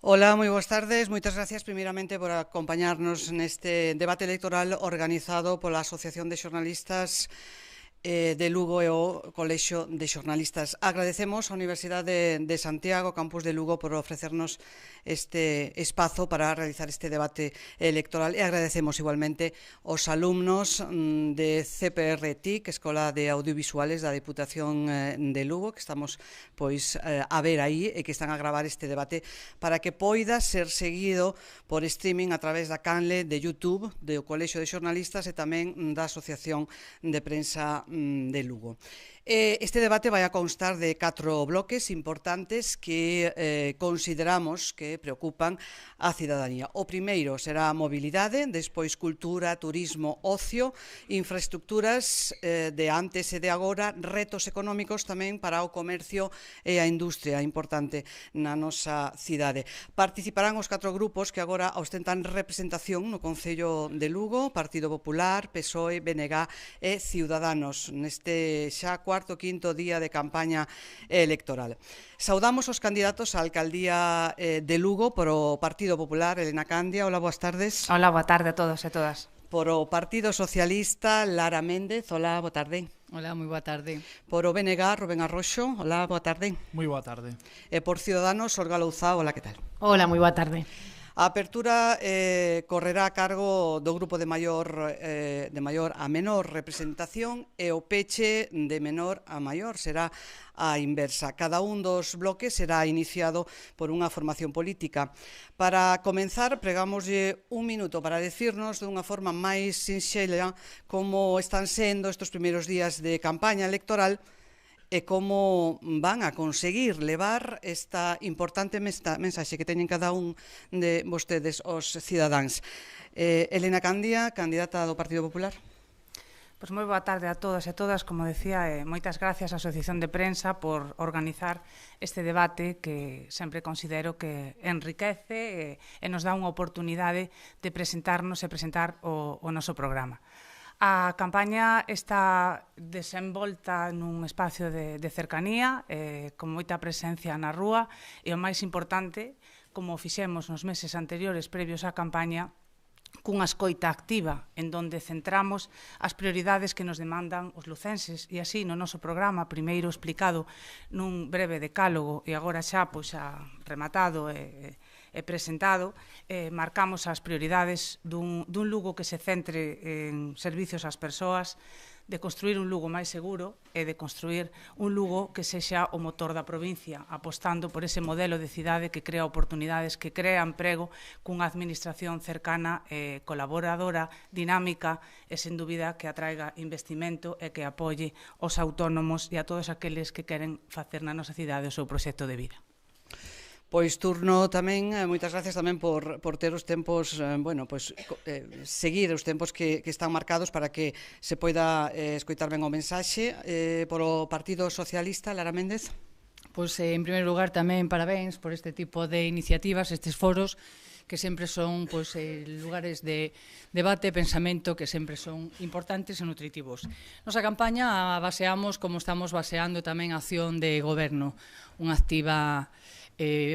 Ola, moi boas tardes. Moitas gracias primeiramente por acompañarnos neste debate electoral organizado pola Asociación de Xornalistas de Lugo e o Colexio de Xornalistas. Agradecemos á Universidade de Santiago, Campus de Lugo, por ofrecernos este espazo para realizar este debate electoral e agradecemos igualmente aos alumnos de CPR-TIC, Escola de Audiovisuales da Diputación de Lugo, que estamos a ver aí e que están a gravar este debate para que poida ser seguido por streaming a través da canle de YouTube do Colexio de Xornalistas e tamén da Asociación de Prensa de Lugo. Este debate vai a constar de 4 bloques importantes que consideramos que preocupan a cidadanía. O primeiro será a mobilidade, despois cultura, turismo, ocio, infraestructuras de antes e de agora, retos económicos tamén para o comercio e a industria importante na nosa cidade. Participarán os 4 grupos que agora ostentan representación no Concello de Lugo: Partido Popular, PSOE, BNG e Ciudadanos, neste xa cuarto, quinto día de campaña electoral. Saudamos os candidatos á alcaldía de Lugo por o Partido Popular, Elena Candia. Hola, boas tardes. Hola, boa tarde a todos e todas. Por o Partido Socialista, Lara Méndez. Hola, boa tarde. Hola, moi boa tarde. Por o BNG, Rubén Arroxo. Hola, boa tarde. Moi boa tarde. E por Ciudadanos, Olga Louzao. Hola, que tal? Hola, moi boa tarde. A apertura correrá a cargo do grupo de maior a menor representación e o peche de menor a maior será a inversa. Cada un dos bloques será iniciado por unha formación política. Para comenzar, pregámoslle un minuto para decirnos dunha forma máis sinxela como están sendo estes primeiros días de campaña electoral e como van a conseguir levar esta importante mensaxe que teñen cada un de vostedes, os cidadáns. Elena Candia, candidata do Partido Popular. Pois moi boa tarde a todos e todas. Como decía, moitas gracias á Asociación de Prensa por organizar este debate que sempre considero que enriquece e nos dá unha oportunidade de presentarnos e presentar o noso programa. A campaña está desenvolta nun espacio de cercanía, con moita presencia na rúa, e o máis importante, como fixemos nos meses anteriores previos á campaña, cunha escoita activa en donde centramos as prioridades que nos demandan os lucenses e así no noso programa, primeiro explicado nun breve decálogo e agora xa rematado e presentado, marcamos as prioridades dun Lugo que se centre en servicios ás persoas, de construir un Lugo máis seguro e de construir un Lugo que sexa o motor da provincia, apostando por ese modelo de cidade que crea oportunidades, que crea emprego cunha administración cercana, colaboradora, dinámica e, sen dúbida, que atraiga investimento e que apoie os autónomos e a todos aqueles que queren facer na nosa cidade o seu proxecto de vida. Pois turno tamén, moitas gracias tamén por ter os tempos, seguir os tempos que están marcados para que se poida escoitar ben o mensaxe. Por o Partido Socialista, Lara Méndez. Pois, en primeiro lugar, tamén parabéns por este tipo de iniciativas, estes foros, que sempre son lugares de debate e pensamento que sempre son importantes e nutritivos. Nosa campaña a baseamos como estamos baseando tamén a acción de goberno, unha activa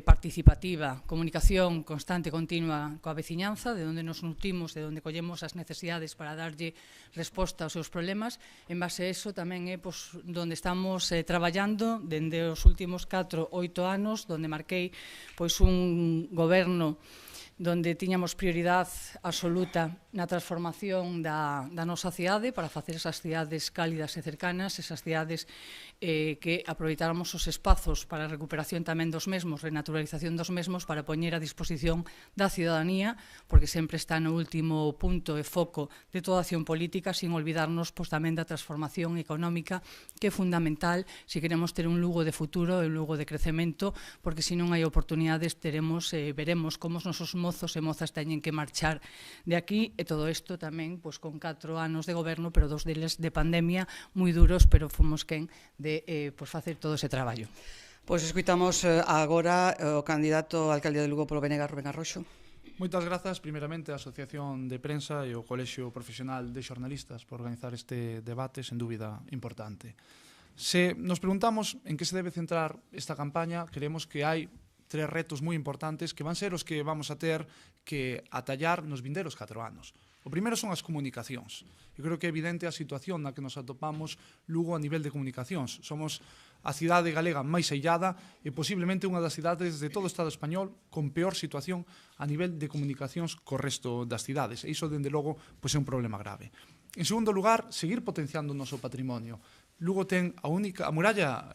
participativa, comunicación constante e continua coa veciñanza, de onde nos nutrimos, de onde collemos as necesidades para darlle resposta aos seus problemas. En base a eso tamén é onde estamos traballando dende os últimos 4-8 anos, onde marquei un goberno donde tiñamos prioridade absoluta na transformación da nosa cidade para facer esas cidades cálidas e cercanas, esas cidades que aproveitáramos os espazos para a recuperación tamén dos mesmos, renaturalización dos mesmos, para poñer a disposición da cidadanía, porque sempre está no último punto e foco de toda acción política, sin olvidarnos tamén da transformación económica, que é fundamental se queremos ter un Lugo de futuro e un Lugo de crecemento, porque se non hai oportunidades veremos como os nosos mozos e mozas teñen que marchar de aquí, e todo isto tamén con 4 anos de goberno, pero 2 deles de pandemia moi duros, pero fomos quen de facer todo ese traballo. Pois escoitamos agora o candidato a alcaldía de Lugo polo BNG, Rubén Arroxo. Moitas grazas, primeiramente, á Asociación de Prensa e ao Colexio Profesional de Xornalistas por organizar este debate, sen dúbida, importante. Se nos preguntamos en que se debe centrar esta campaña, creemos que hai tres retos moi importantes que van ser os que vamos a ter que atallar nos vindeiros 4 anos. O primeiro son as comunicacións. Eu creo que é evidente a situación na que nos atopamos Lugo a nivel de comunicacións. Somos a cidade galega máis illada e posiblemente unha das cidades de todo o Estado español con peor situación a nivel de comunicacións co resto das cidades. E iso, dende logo, pois é un problema grave. En segundo lugar, seguir potenciando o noso patrimonio. Lugo ten a muralla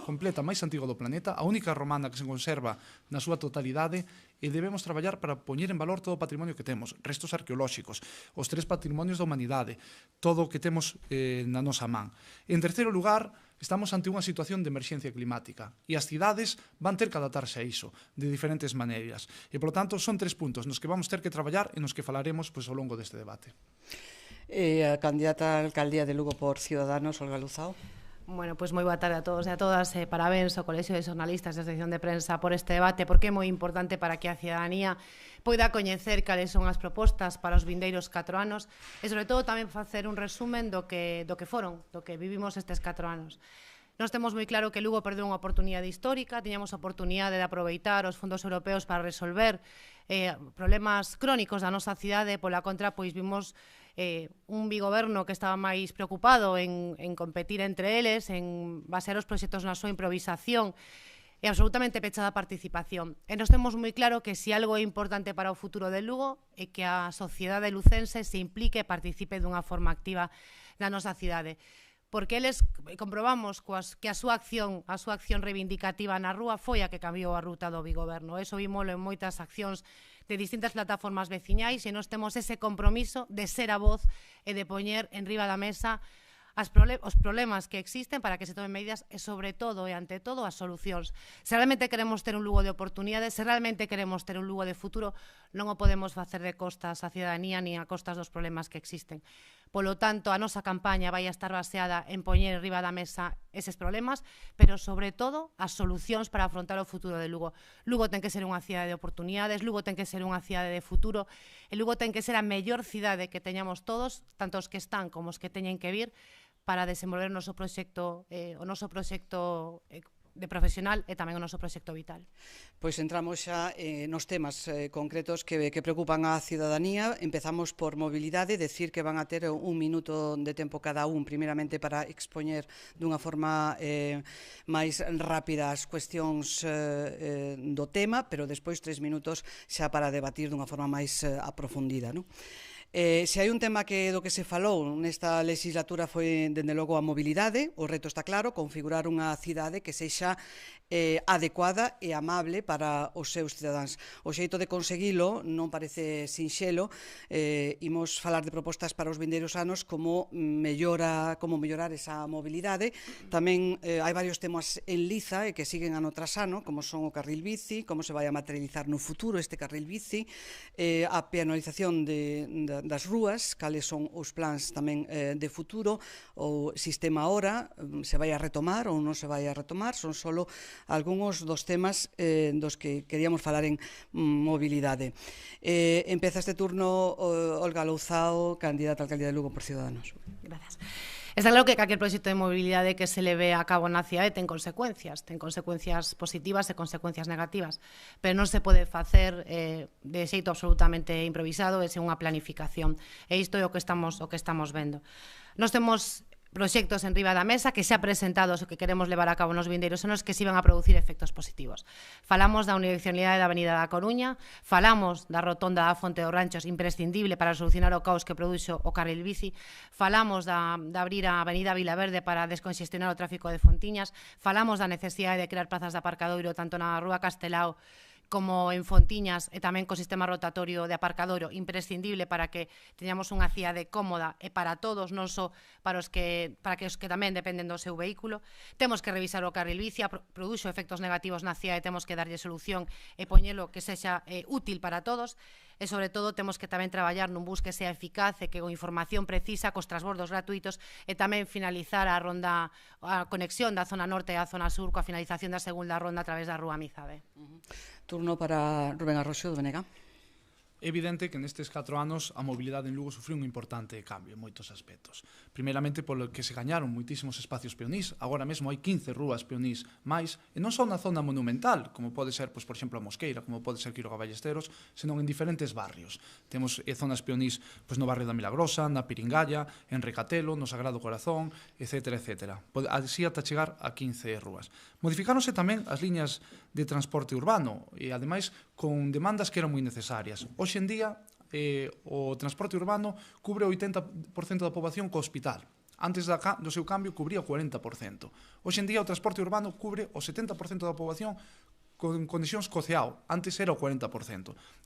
completa máis antiga do planeta, a única romana que se conserva na súa totalidade, e debemos traballar para poñer en valor todo o patrimonio que temos, restos arqueolóxicos, os 3 patrimonios da humanidade, todo o que temos na nosa man. En terceiro lugar, estamos ante unha situación de emerxencia climática e as cidades van ter que adaptarse a iso de diferentes maneiras. E, polo tanto, son 3 puntos nos que vamos ter que traballar e nos que falaremos ao longo deste debate. A candidata a alcaldía de Lugo por Ciudadanos, Olga Luzao. Bueno, pois moi boa tarde a todos e a todas. Parabéns ao Colexio de Xornalistas da Asociación de Prensa por este debate, porque é moi importante para que a cidadanía poida coñecer cales son as propostas para os vindeiros 4 anos e, sobre todo, tamén facer un resumen do que vivimos estes 4 anos. Nós temos moi claro que Lugo perdeu unha oportunidade histórica, tiñamos a oportunidade de aproveitar os fondos europeos para resolver problemas crónicos da nosa cidade, pola contra, pois vimos un bigoberno que estaba máis preocupado en competir entre eles, en basear os proxectos na súa improvisación e absolutamente pechada a participación. E nos temos moi claro que se algo é importante para o futuro de Lugo é que a sociedade lucense se implique e participe dunha forma activa na nosa cidade. Porque eles comprobamos que a súa acción reivindicativa na rúa foi a que cambiou a ruta do bigoberno. Eso vimoslo en moitas accións de distintas plataformas veciñais e nós temos ese compromiso de ser a voz e de poñer en riba da mesa os problemas que existen para que se tomen medidas e, sobre todo, e ante todo, as solucións. Se realmente queremos ter un Lugo de oportunidades, se realmente queremos ter un Lugo de futuro, non o podemos facer de costas á cidadanía ni a costas dos problemas que existen. Polo tanto, a nosa campaña vai a estar baseada en poñer en riba da mesa eses problemas, pero, sobre todo, as solucións para afrontar o futuro de Lugo. Lugo ten que ser unha cidade de oportunidades, Lugo ten que ser unha cidade de futuro, e Lugo ten que ser a mellor cidade que teñamos todos, tanto os que están como os que teñen que vir, para desenvolver o noso proxecto de profesional e tamén o noso proxecto vital. Pois entramos xa nos temas concretos que preocupan á cidadanía. Empezamos por mobilidade, decir que van a ter 1 minuto de tempo cada un, primeramente para expoñer dunha forma máis rápida as cuestións do tema, pero despois 3 minutos xa para debatir dunha forma máis aprofundida, non? Se hai un tema do que se falou nesta legislatura foi, dende logo, a mobilidade. O reto está claro, configurar unha cidade que sexa adecuada e amable para os seus cidadáns. O xeito de conseguilo non parece sinxelo. Imos falar de propostas para os vindeiros anos como mellorar esa mobilidade. Tamén hai varios temas en liza e que siguen ano tras ano, como son o carril bici, como se vai a materializar no futuro este carril bici, a peonalización das rúas, cales son os plans tamén de futuro, o sistema hora, se vai a retomar ou non se vai a retomar, son solo algúns dos temas dos que queríamos falar en mobilidade. Empeza este turno Olga Luzao, candidata a alcaldía de Lugo por Ciudadanos. Gracias. Está claro que calquer proxecto de mobilidade que se leve a cabo na cidade ten consecuencias positivas e consecuencias negativas, pero non se pode facer de xeito absolutamente improvisado e sen unha planificación. E isto é o que estamos vendo. Nós temos proxectos en riba da mesa que xa presentados o que queremos levar a cabo nos vindeiros anos que se iban a producir efectos positivos. Falamos da unidireccionalidade da Avenida da Coruña, falamos da rotonda da Fonte dos Ranchos, imprescindible para solucionar o caos que produxo o carril bici, falamos de abrir a Avenida Vilaverde para desconxestionar o tráfico de Fontiñas, falamos da necesidade de crear plazas de aparcadoiro tanto na Rúa Castelao como en Fontiñas e tamén co sistema rotatorio de aparcadoiro imprescindible para que teñamos unha cidade cómoda e para todos, non só para os que tamén dependen do seu vehículo. Temos que revisar o carril bici, produxo efectos negativos na cidade, temos que darlle solución e poñelo que sexa útil para todos. E, sobre todo, temos que tamén traballar nun bus que sea eficaz e que con información precisa, cos transbordos gratuitos e tamén finalizar a conexión da zona norte e a zona sur coa finalización da segunda ronda a través da Rúa Mizabe. Turno para Rubén Arroxo, do BNG. É evidente que nestes 4 anos a mobilidade en Lugo sufriu un importante cambio en moitos aspectos. Primeiramente polo que se gañaron moitísimos espacios peonís, agora mesmo hai 15 rúas peonís máis, e non só na zona monumental, como pode ser, por exemplo, a Mosqueira, como pode ser Quiroga Ballesteros, senón en diferentes barrios. Temos zonas peonís no barrio da Milagrosa, na Piringalla, en Recatelo, no Sagrado Corazón, etc. Así ata chegar a 15 rúas. Modificáronse tamén as liñas de transporte urbano, e ademais con demandas que eran moi necesarias. Hoxe en día, o transporte urbano cubre o 80% da poboación co hospital. Antes do seu cambio, cubría o 40%. Hoxe en día, o transporte urbano cubre o 70% da poboación con conexións co CEAO. Antes era o 40%.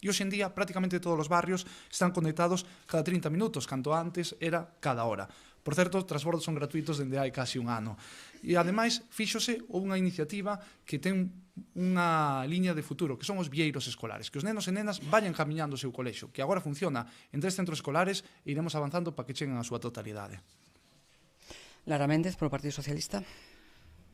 E hoxe en día, prácticamente todos os barrios están conectados cada 30 minutos, canto antes era cada hora. Por certo, os transbordos son gratuitos dende hai casi un ano. E, ademais, fíxose unha iniciativa que ten unha liña de futuro, que son os vieiros escolares, que os nenos e nenas vayan camiñando o seu colexo, que agora funciona en 3 centros escolares e iremos avanzando para que cheguen a súa totalidade. Lara Méndez, polo Partido Socialista.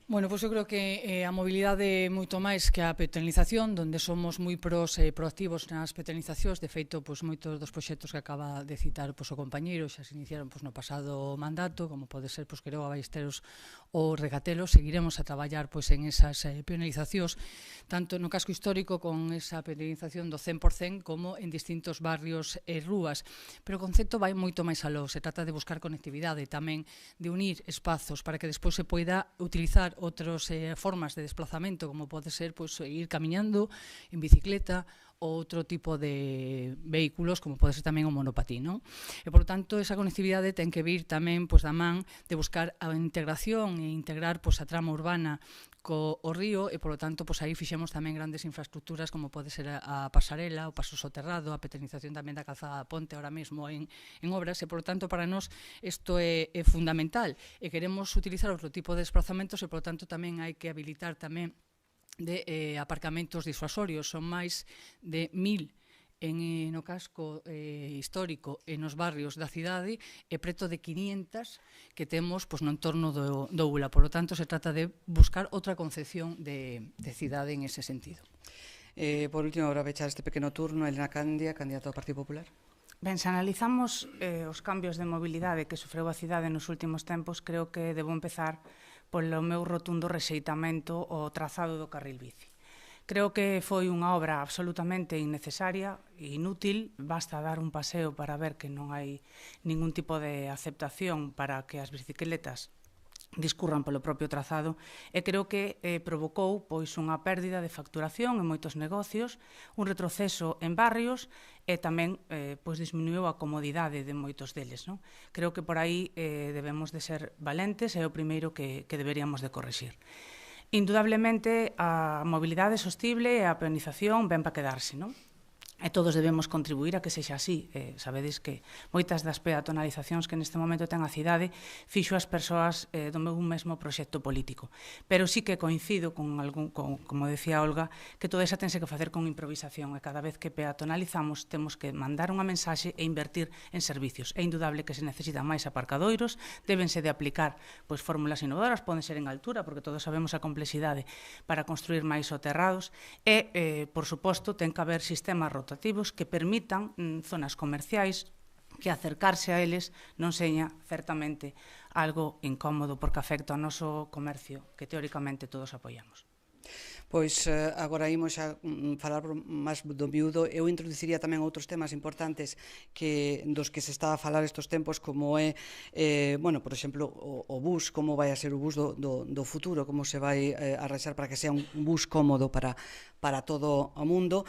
Bueno, pois eu creo que a mobilidade é moito máis que a peatonalización, donde somos moi proactivos nas peatonalizacións. De feito, pois moitos dos proxectos que acaba de citar o compañeiro xa se iniciaron no pasado mandato, como pode ser Quiroga Ballesteros ou Recatelo. Seguiremos a traballar en esas peatonalizacións, tanto no casco histórico con esa peatonalización do 100% como en distintos barrios e rúas. Pero o concepto vai moito máis aló. Se trata de buscar conectividade, tamén de unir espazos para que despois se poida utilizar outras formas de desplazamento, como pode ser ir camiñando en bicicleta ou outro tipo de vehículos, como pode ser tamén o monopatín, non? E, por tanto, esa conectividade ten que vir tamén da man de buscar a integración e integrar a trama urbana co río, e, por tanto, aí fixemos tamén grandes infraestructuras, como pode ser a pasarela, o paso soterrado, a peatonalización tamén da calzada ponte ahora mesmo en obras, e, por tanto, para nós isto é fundamental, e queremos utilizar outro tipo de desplazamentos, e, por tanto, tamén hai que habilitar tamén de aparcamentos disuasorios. Son máis de 1000 no casco histórico e nos barrios da cidade, e preto de 500 que temos no entorno do ULA. Por lo tanto, se trata de buscar outra concepción de cidade en ese sentido. Por último, para pechar este pequeno turno, Elena Candia, candidata ao Partido Popular. Ben, se analizamos os cambios de mobilidade que sofreu a cidade nos últimos tempos, creo que debo empezar polo meu rotundo rexeitamento ao trazado do carril bici. Creo que foi unha obra absolutamente innecesaria e inútil. Basta dar un paseo para ver que non hai ningún tipo de aceptación para que as bicicletas discurran polo propio trazado, e creo que provocou unha pérdida de facturación en moitos negocios, un retroceso en barrios, e tamén disminuiu a comodidade de moitos deles. Creo que por aí debemos de ser valentes, é o primeiro que deberíamos de corrixir. Indudablemente, a mobilidade sostible e a peonización ven para quedarse, non? E todos debemos contribuir a que sexa así. Sabedes que moitas das peatonalizacións que neste momento ten a cidade fixo as persoas do meu mesmo proxecto político. Pero sí que coincido con como decía Olga, que toda esa tense que facer con improvisación, e cada vez que peatonalizamos temos que mandar unha mensaxe e invertir en servicios. É indudable que se necesitan máis aparcadoiros, débense de aplicar fórmulas innovadoras, poden ser en altura, porque todos sabemos a complexidade para construir máis soterrados, e, por suposto, ten que haber sistemas rotativos que permitan zonas comerciais que acercarse a eles non seña certamente algo incómodo, porque afecta ao noso comercio que teóricamente todos apoiamos. Pois agora imos a falar máis do miúdo. Eu introduciría tamén outros temas importantes dos que se está a falar estes tempos, como é, por exemplo, o bus, como vai a ser o bus do futuro, como se vai arranxar para que sea un bus cómodo para todo o mundo.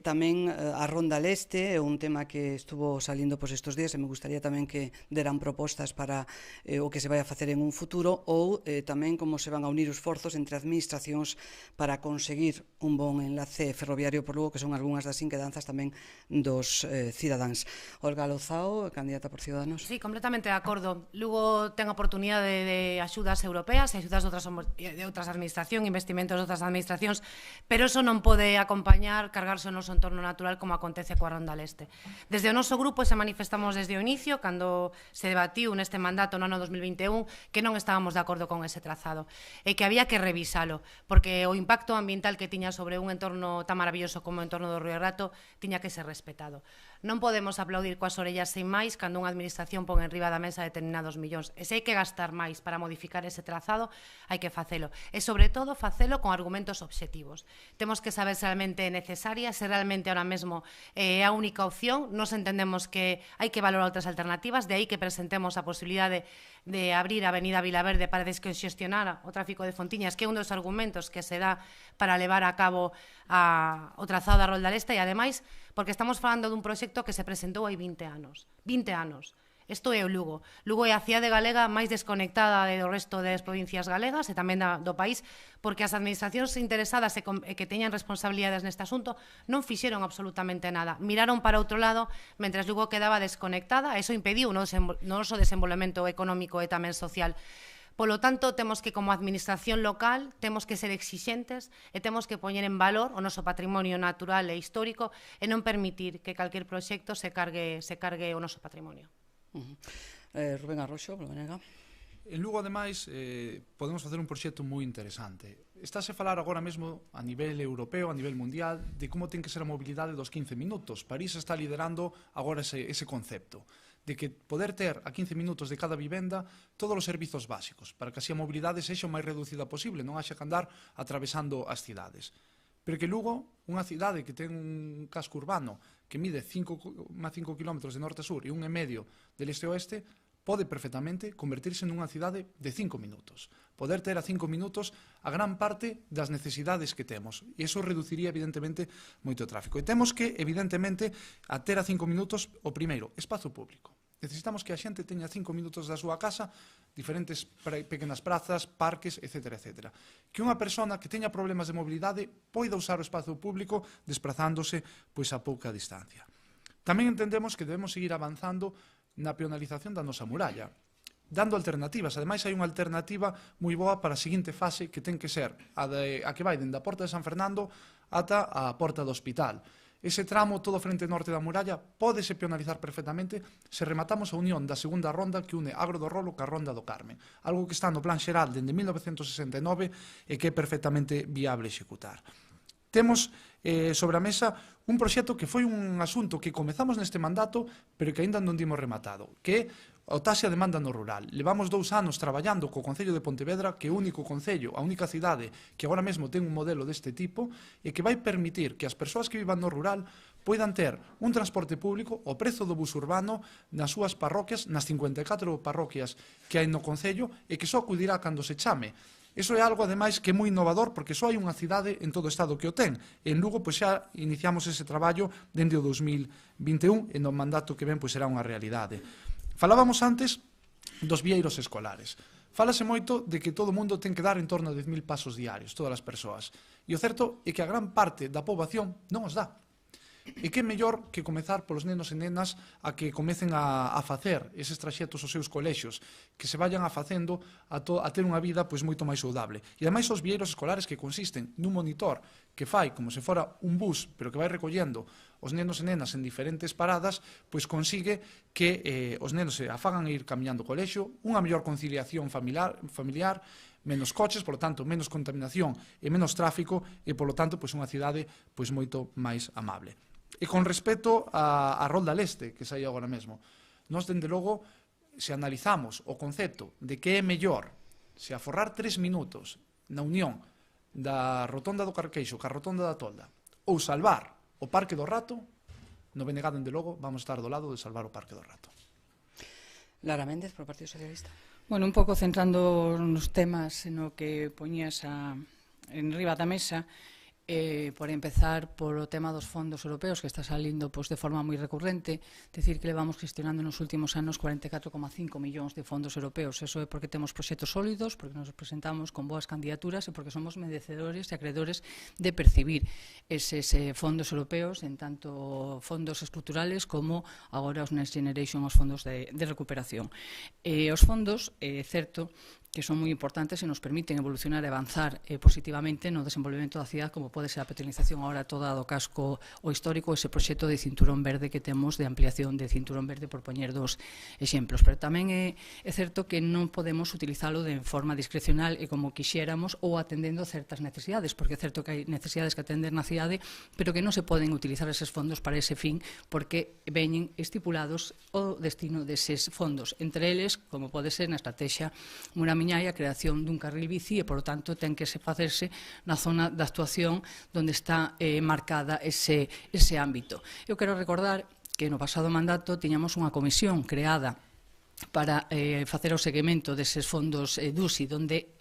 Tamén a Ronda Leste é un tema que estuvo salindo estes días, e me gustaría tamén que deran propostas para o que se vai a facer en un futuro, ou tamén como se van a unir os forzos entre administracións para conseguir un bon enlace ferroviario por Lugo, que son algunhas das inquedanzas tamén dos cidadáns. Olga Lozao, candidata por Ciudadanos. Sí, completamente de acordo. Lugo ten oportunidade de axudas europeas e axudas de outras administracións, investimentos de outras administracións, pero pero eso non pode acompañar cargarse o noso entorno natural como acontece coa Ronda Leste. Desde o noso grupo se manifestamos desde o inicio, cando se debatiu neste mandato no ano 2021, que non estábamos de acordo con ese trazado e que había que revisalo, porque o impacto ambiental que tiña sobre un entorno tan maravilloso como o entorno do Río Rato tiña que ser respetado. Non podemos aplaudir coas orellas sin máis cando unha administración pon en riba da mesa determinados millóns. E se hai que gastar máis para modificar ese trazado, hai que facelo. E, sobre todo, facelo con argumentos obxectivos. Temos que saber se realmente é necesaria, se realmente ahora mesmo é a única opción. Nos entendemos que hai que valorar outras alternativas, de aí que presentemos a posibilidade de abrir a Avenida Vilaverde para desconxestionar o tráfico de Fontiñas, que é un dos argumentos que se dá para levar a cabo o trazado da Rolda Leste, e ademais, porque estamos falando dun proxecto que se presentou hai 20 anos. 20 anos. Isto é o Lugo. Lugo é a cidade galega máis desconectada do resto das provincias galegas e tamén do país, porque as administracións interesadas e que teñan responsabilidades neste asunto non fixeron absolutamente nada. Miraron para outro lado, mentres Lugo quedaba desconectada, e iso impediu o noso desenvolvemento económico e tamén social. Polo tanto, temos que, como administración local, temos que ser exixentes e temos que poñer en valor o noso patrimonio natural e histórico e non permitir que calquer proxecto se cargue o noso patrimonio. Rubén Arroxo, Blomenega. En Lugo, ademais, podemos facer un proxecto moi interesante. Estáse a falar agora mesmo a nivel europeo, a nivel mundial, de como ten que ser a mobilidade dos 15 minutos. París está liderando agora ese concepto de que poder ter a 15 minutos de cada vivenda todos os servizos básicos, para que así a mobilidade sexa o máis reducida posible, non haxa que andar atravesando as cidades. Pero que Lugo, unha cidade que ten un casco urbano que mide 5 km de norte a sur e 1,5 de leste a oeste, pode perfectamente convertirse nunha cidade de 5 minutos. Poder ter a 5 minutos a gran parte das necesidades que temos. E iso reduciría, evidentemente, moito tráfico. E temos que, evidentemente, a ter a 5 minutos, o primeiro, espazo público. Necesitamos que a xente teña 5 minutos da súa casa, diferentes pequenas prazas, parques, etc. etc. Que unha persona que teña problemas de mobilidade poida usar o espazo público desprazándose pois a pouca distancia. Tamén entendemos que debemos seguir avanzando na peonalización da nosa muralla, dando alternativas. Ademais, hai unha alternativa moi boa para a seguinte fase, que ten que ser a que vai dende a Porta de San Fernando ata a Porta do Hospital. Ese tramo todo frente norte da muralla pódese peonalizar perfectamente se rematamos a unión da segunda ronda que une Agro do Rolo ca Ronda do Carmen, algo que está no Plan Xeral dende 1969 e que é perfectamente viable executar. Temos sobre a mesa un proxecto que foi un asunto que comezamos neste mandato, pero que aínda non dimos rematado, que é o taxa de demanda no rural. Levamos 2 anos traballando co Concello de Pontevedra, que é o único concello, a única cidade que agora mesmo ten un modelo deste tipo e que vai permitir que as persoas que vivan no rural poidan ter un transporte público ao prezo do bus urbano nas súas parroquias, nas 54 parroquias que hai no concello e que só acudirá cando se chame. Iso é algo, ademais, que é moi innovador porque só hai unha cidade en todo o Estado que o ten. En Lugo, pois xa iniciamos ese traballo dende o 2021 e no mandato que ven pois será unha realidade. Falábamos antes dos vieiros escolares. Fálase moito de que todo o mundo ten que dar en torno a 10.000 pasos diarios, todas as persoas. E o certo é que a gran parte da poboación non os dá. E que mellor que comezar polos nenos e nenas a que comecen a facer eses traxetos aos seus colexios, que se vayan a facendo a ter unha vida pois moito máis saudable. E ademais os vieiros escolares que consisten nun monitor que fai como se fora un bus, pero que vai recollendo os nenos e nenas en diferentes paradas, pois consigue que os nenos se afagan a ir camiñando ao colexio, unha mellor conciliación familiar, menos coches, polo tanto, menos contaminación e menos tráfico e, polo tanto, pois unha cidade pois moito máis amable. E con respecto a Rolda Leste, que sai agora mesmo, nós, dende logo, se analizamos o concepto de que é mellor se aforrar 3 minutos na unión da rotonda do Carqueixo ca rotonda da Tolda ou salvar o Parque do Rato, no BNG, dende logo, vamos estar do lado de salvar o Parque do Rato. Lara Méndez, por Partido Socialista. Bueno, un pouco centrando nos temas no que poñías en riba da mesa, por empezar por o tema dos fondos europeos que está salindo de forma moi recurrente, decir que levamos gestionando nos últimos anos 44,5 millóns de fondos europeos. Eso é porque temos proxectos sólidos, porque nos presentamos con boas candidaturas e porque somos merecedores e acreedores de percibir eses fondos europeos, en tanto fondos estruturales como agora os Next Generation, os fondos de recuperación. Os fondos, é certo que son moi importantes e nos permiten evolucionar e avanzar positivamente no desenvolvemento da cidade, como pode ser a petrolización agora toda do casco o histórico, ese proxecto de cinturón verde que temos de ampliación de cinturón verde, por poñer dos exemplos. Pero tamén é certo que non podemos utilizalo de forma discrecional e como quixéramos ou atendendo certas necesidades, porque é certo que hai necesidades que atender na cidade, pero que non se poden utilizar eses fondos para ese fin, porque veñen estipulados o destino deses fondos. Entre eles, como pode ser na estrategia Muramiñai, a creación dun carril bici e, por tanto, ten que facerse na zona de actuación onde está marcada ese ámbito. Eu quero recordar que no pasado mandato tiñamos unha comisión creada para facer o seguimento deses fondos DUSI, donde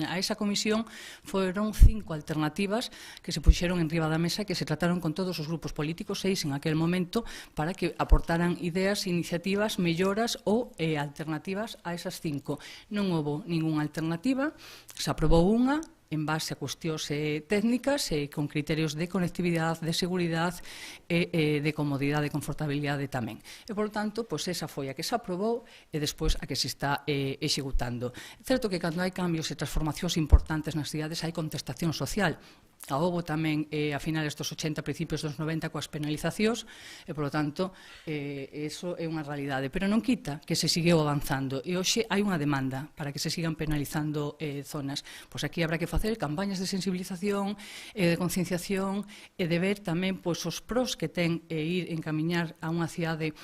a esa comisión foron 5 alternativas que se puxeron en riba da mesa, que se trataron con todos os grupos políticos, 6 en aquel momento, para que aportaran ideas, iniciativas, melloras ou alternativas a esas 5. Non houve ningunha alternativa, se aprobou unha, en base a cuestións técnicas e con criterios de conectividade, de seguridade e de comodidade e confortabilidade tamén. E, por tanto, esa foi a que se aprobou e despois a que se está executando. É certo que cando hai cambios e transformacións importantes nas cidades hai contestación social. Houbo tamén a finales dos 80, principios dos 90 coas penalizacións e, por lo tanto, eso é unha realidade. Pero non quita que se seguiu avanzando e hoxe hai unha demanda para que se sigan penalizando zonas. Pois aquí habrá que facer campañas de sensibilización e de concienciación e de ver tamén os pros que ten ir encamiñar a unha cidade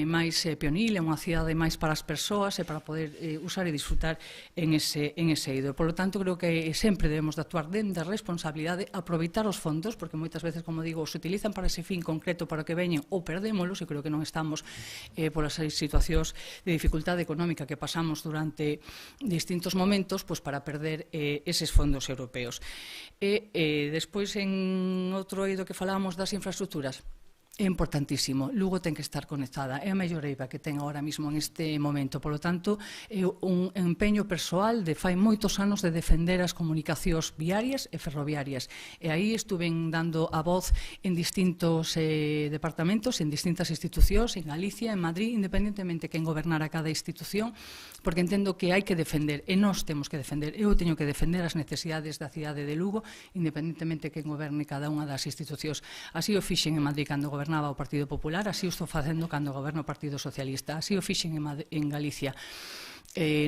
máis pionil, unha cidade máis para as persoas e para poder usar e disfrutar en ese eido. Por lo tanto, creo que sempre debemos de actuar dende a responsabilidade, aproveitar os fondos, porque moitas veces, como digo, se utilizan para ese fin concreto para o que veñen ou perdémolos, e creo que non estamos polas situacións de dificultade económica que pasamos durante distintos momentos para perder eses fondos europeos. E despois, en outro eido que falábamos das infraestructuras, é importantísimo. Lugo ten que estar conectada. É a mellor eiva que ten agora mesmo en este momento. Por lo tanto, é un empeño persoal de fai moitos anos de defender as comunicacións viarias e ferroviarias. E aí estuven dando a voz en distintos departamentos, en distintas institucións, en Galicia, en Madrid, independentemente quen gobernara cada institución, porque entendo que hai que defender, e nós temos que defender. Eu teño que defender as necesidades da cidade de Lugo, independentemente quen goberne cada unha das institucións. Así o fixen en Madrid cando gobernaba o Partido Popular, así o estou facendo cando goberno o Partido Socialista, así o fixen en Galicia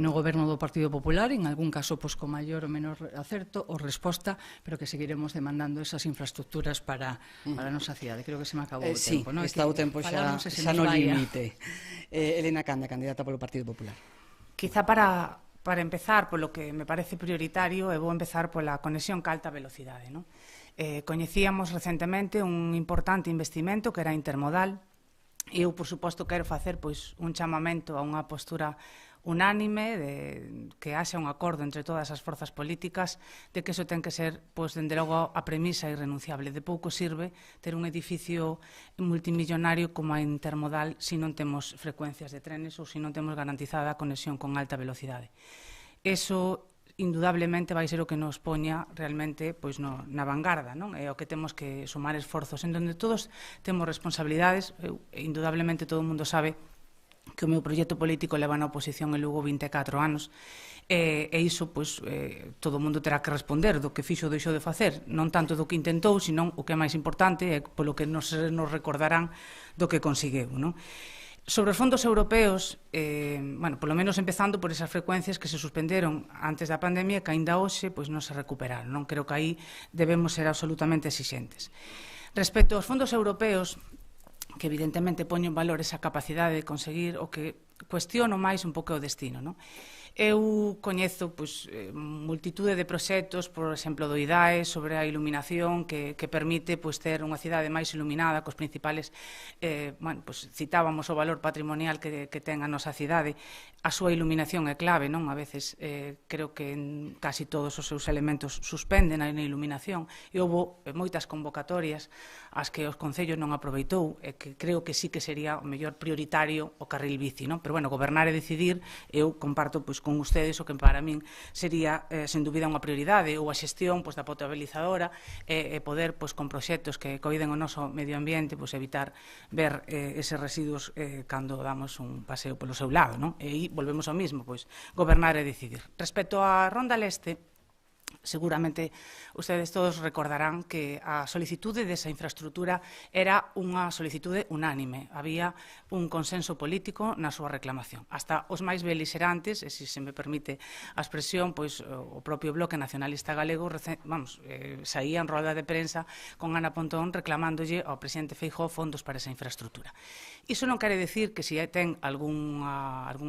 no goberno do Partido Popular, en algún caso con maior ou menor acerto ou resposta, pero que seguiremos demandando esas infraestructuras para a nosa cidade. Creo que se me acabou o tempo. Sí, está o tempo xa no limite. Elena Canda, candidata polo Partido Popular. Quizá para empezar, polo que me parece prioritario, vou empezar pola conexión ca alta velocidade, non? Coñecíamos recentemente un importante investimento que era intermodal e eu, por suposto, quero facer un chamamento a unha postura unánime, de que haxa un acordo entre todas as forzas políticas de que iso ten que ser, dende logo, a premisa irrenunciable. De pouco sirve ter un edificio multimillonario como a intermodal se non temos frecuencias de trenes ou se non temos garantizada a conexión con alta velocidade. Eso indudablemente vai ser o que nos poña realmente na vanguarda, non? É o que temos que sumar esforzos, en donde todos temos responsabilidades. Indudablemente todo o mundo sabe que o meu proxecto político leva na oposición en Lugo 24 anos, e iso, todo o mundo terá que responder do que fixo ou deixou de facer, non tanto do que intentou, senón o que é máis importante, polo que nos recordarán do que conseguiu, non? Sobre os fondos europeos, polo menos empezando por esas frecuencias que se suspenderon antes da pandemia, que aínda hoxe non se recuperaron. Non creo que aí debemos ser absolutamente exixentes. Respecto aos fondos europeos, que evidentemente poño en valor esa capacidade de conseguir, o que cuestiono máis un pouco o destino, non? Eu coñezo multitude de proxectos, por exemplo, do IDAE, sobre a iluminación que permite ter unha cidade máis iluminada, cos principales, citábamos o valor patrimonial que ten a nosa cidade. A súa iluminación é clave, non? A veces creo que en casi todos os seus elementos suspenden a iluminación, e houve moitas convocatorias as que os concellos non aproveitou, e que creo que sí que sería o mellor prioritario o carril bici, non? Pero, gobernar e decidir, eu comparto con ustedes o que para min sería, sen dúbida, unha prioridade, ou a xestión da potabilizadora, e poder, con proxectos que coiden o noso medio ambiente, evitar ver eses residuos cando damos un paseo polo seu lado, non? E aí volvemos ao mismo, gobernar e decidir. Respecto á Ronda Leste, seguramente ustedes todos recordarán que a solicitude desa infraestructura era unha solicitude unánime. Había un consenso político na súa reclamación. Hasta os máis beligerantes, e se me permite a expresión, o propio Bloque Nacionalista Galego saía en roda de prensa con Ana Pontón reclamándolle ao presidente Feijóo fondos para esa infraestructura. Iso non quere decir que se ten algún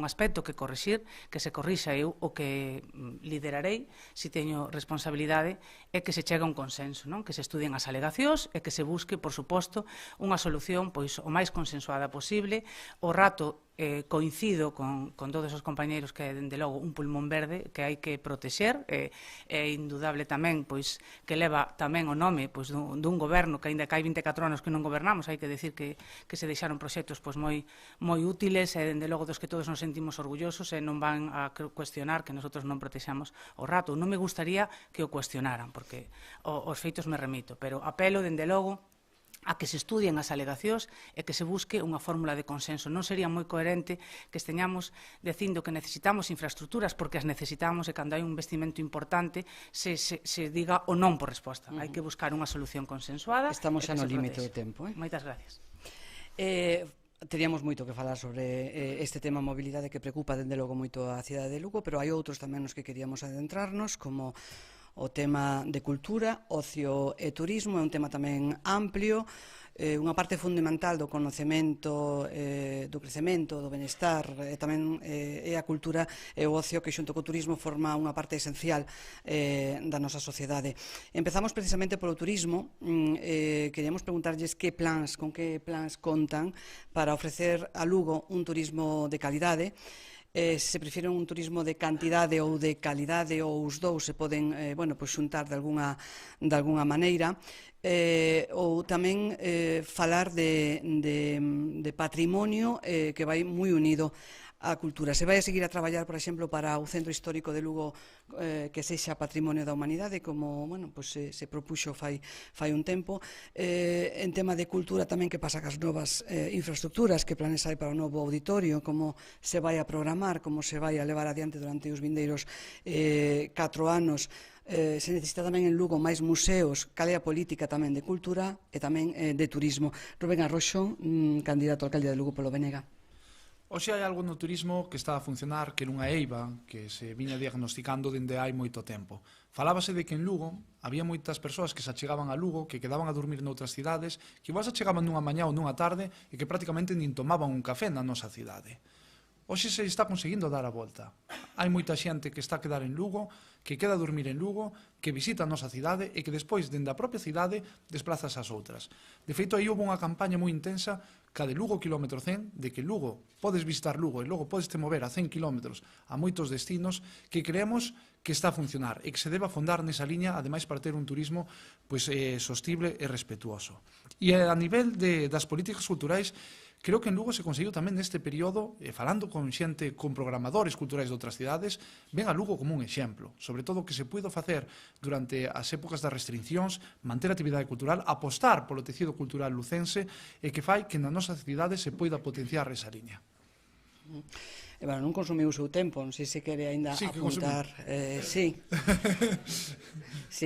aspecto que corrixir, que se corrixa eu o que liderarei, se teño responsabilidade, é que se chegue a un consenso, que se estudien as alegacións e que se busque, por suposto, unha solución o máis consensuada posible. O rato coincido con todos os compañeiros que, dende logo, un pulmón verde que hai que protexer. É indudable tamén que leva tamén o nome dun goberno que, aínda que hai 24 anos que non gobernamos, hai que decir que se deixaron proxectos moi útiles e, dende logo, dos que todos nos sentimos orgullosos, e non van a cuestionar que nosotros non protexamos o rato. Non me gustaría que o cuestionaran, porque os feitos me remito, pero apelo, dende logo, a que se estudien as alegacións e que se busque unha fórmula de consenso. Non sería moi coherente que esteñamos dicindo que necesitamos infraestructuras porque as necesitamos, e cando hai un investimento importante se diga o non por resposta. Hai que buscar unha solución consensuada. Estamos xa no límite do tempo. Moitas gracias. Teríamos moito que falar sobre este tema mobilidade que preocupa dende logo moito a cidade de Lugo, pero hai outros tamén nos que queríamos adentrarnos, como o tema de cultura, ocio e turismo. É un tema tamén amplio, unha parte fundamental do conocemento, do crecemento, do benestar, tamén é a cultura e o ocio, que xunto co turismo forma unha parte esencial da nosa sociedade. Empezamos precisamente polo turismo. Queríamos preguntarlles con que plans contan para ofrecer a Lugo un turismo de calidade. Se prefiren un turismo de cantidade ou de calidade, ou os dous se poden xuntar de alguna maneira, ou tamén falar de patrimonio que vai moi unido á cultura. Se vai a seguir a traballar, por exemplo, para o Centro Histórico de Lugo que sexa Patrimonio da Humanidade, como se propuxo fai un tempo. En tema de cultura tamén, que pasa cas novas infraestructuras, que planes hai para o novo auditorio, como se vai a programar, como se vai a levar adiante durante os vindeiros 4 anos. Se necesita tamén en Lugo máis museos, cal é a política tamén de cultura e tamén de turismo. Rubén Arroxo, candidato a alcalde de Lugo polo Benega. Hoxe hai algo no turismo que está a funcionar, que era unha eiva que se viña diagnosticando dende hai moito tempo. Falábase de que en Lugo había moitas persoas que se achegaban a Lugo, que quedaban a dormir noutras cidades, que igual se achegaban nunha mañá ou nunha tarde e que prácticamente nin tomaban un café na nosa cidade. Hoxe se está conseguindo dar a volta. Hai moita xente que está a quedar en Lugo, que queda a dormir en Lugo, que visita a nosa cidade e que despois, dende a propia cidade, desplazas as outras. De feito, aí houve unha campaña moi intensa, ca de Lugo kilómetro 100, de que Lugo, podes visitar Lugo e logo podes te mover a 100 kilómetros a moitos destinos, que creemos que está a funcionar e que se debe afondar nesa liña, ademais para ter un turismo sostible e respetuoso. E a nivel das políticas culturais, creo que en Lugo se conseguiu tamén neste período, falando con xente, con programadores culturais de outras cidades, ven a Lugo como un exemplo, sobre todo que se puido facer durante as épocas das restriccións, manter a actividade cultural, apostar polo tecido cultural lucense e que fai que na nosa cidade se poida potenciar esa liña. Non consumiu o seu tempo, non sei se quere ainda apuntar. Sí,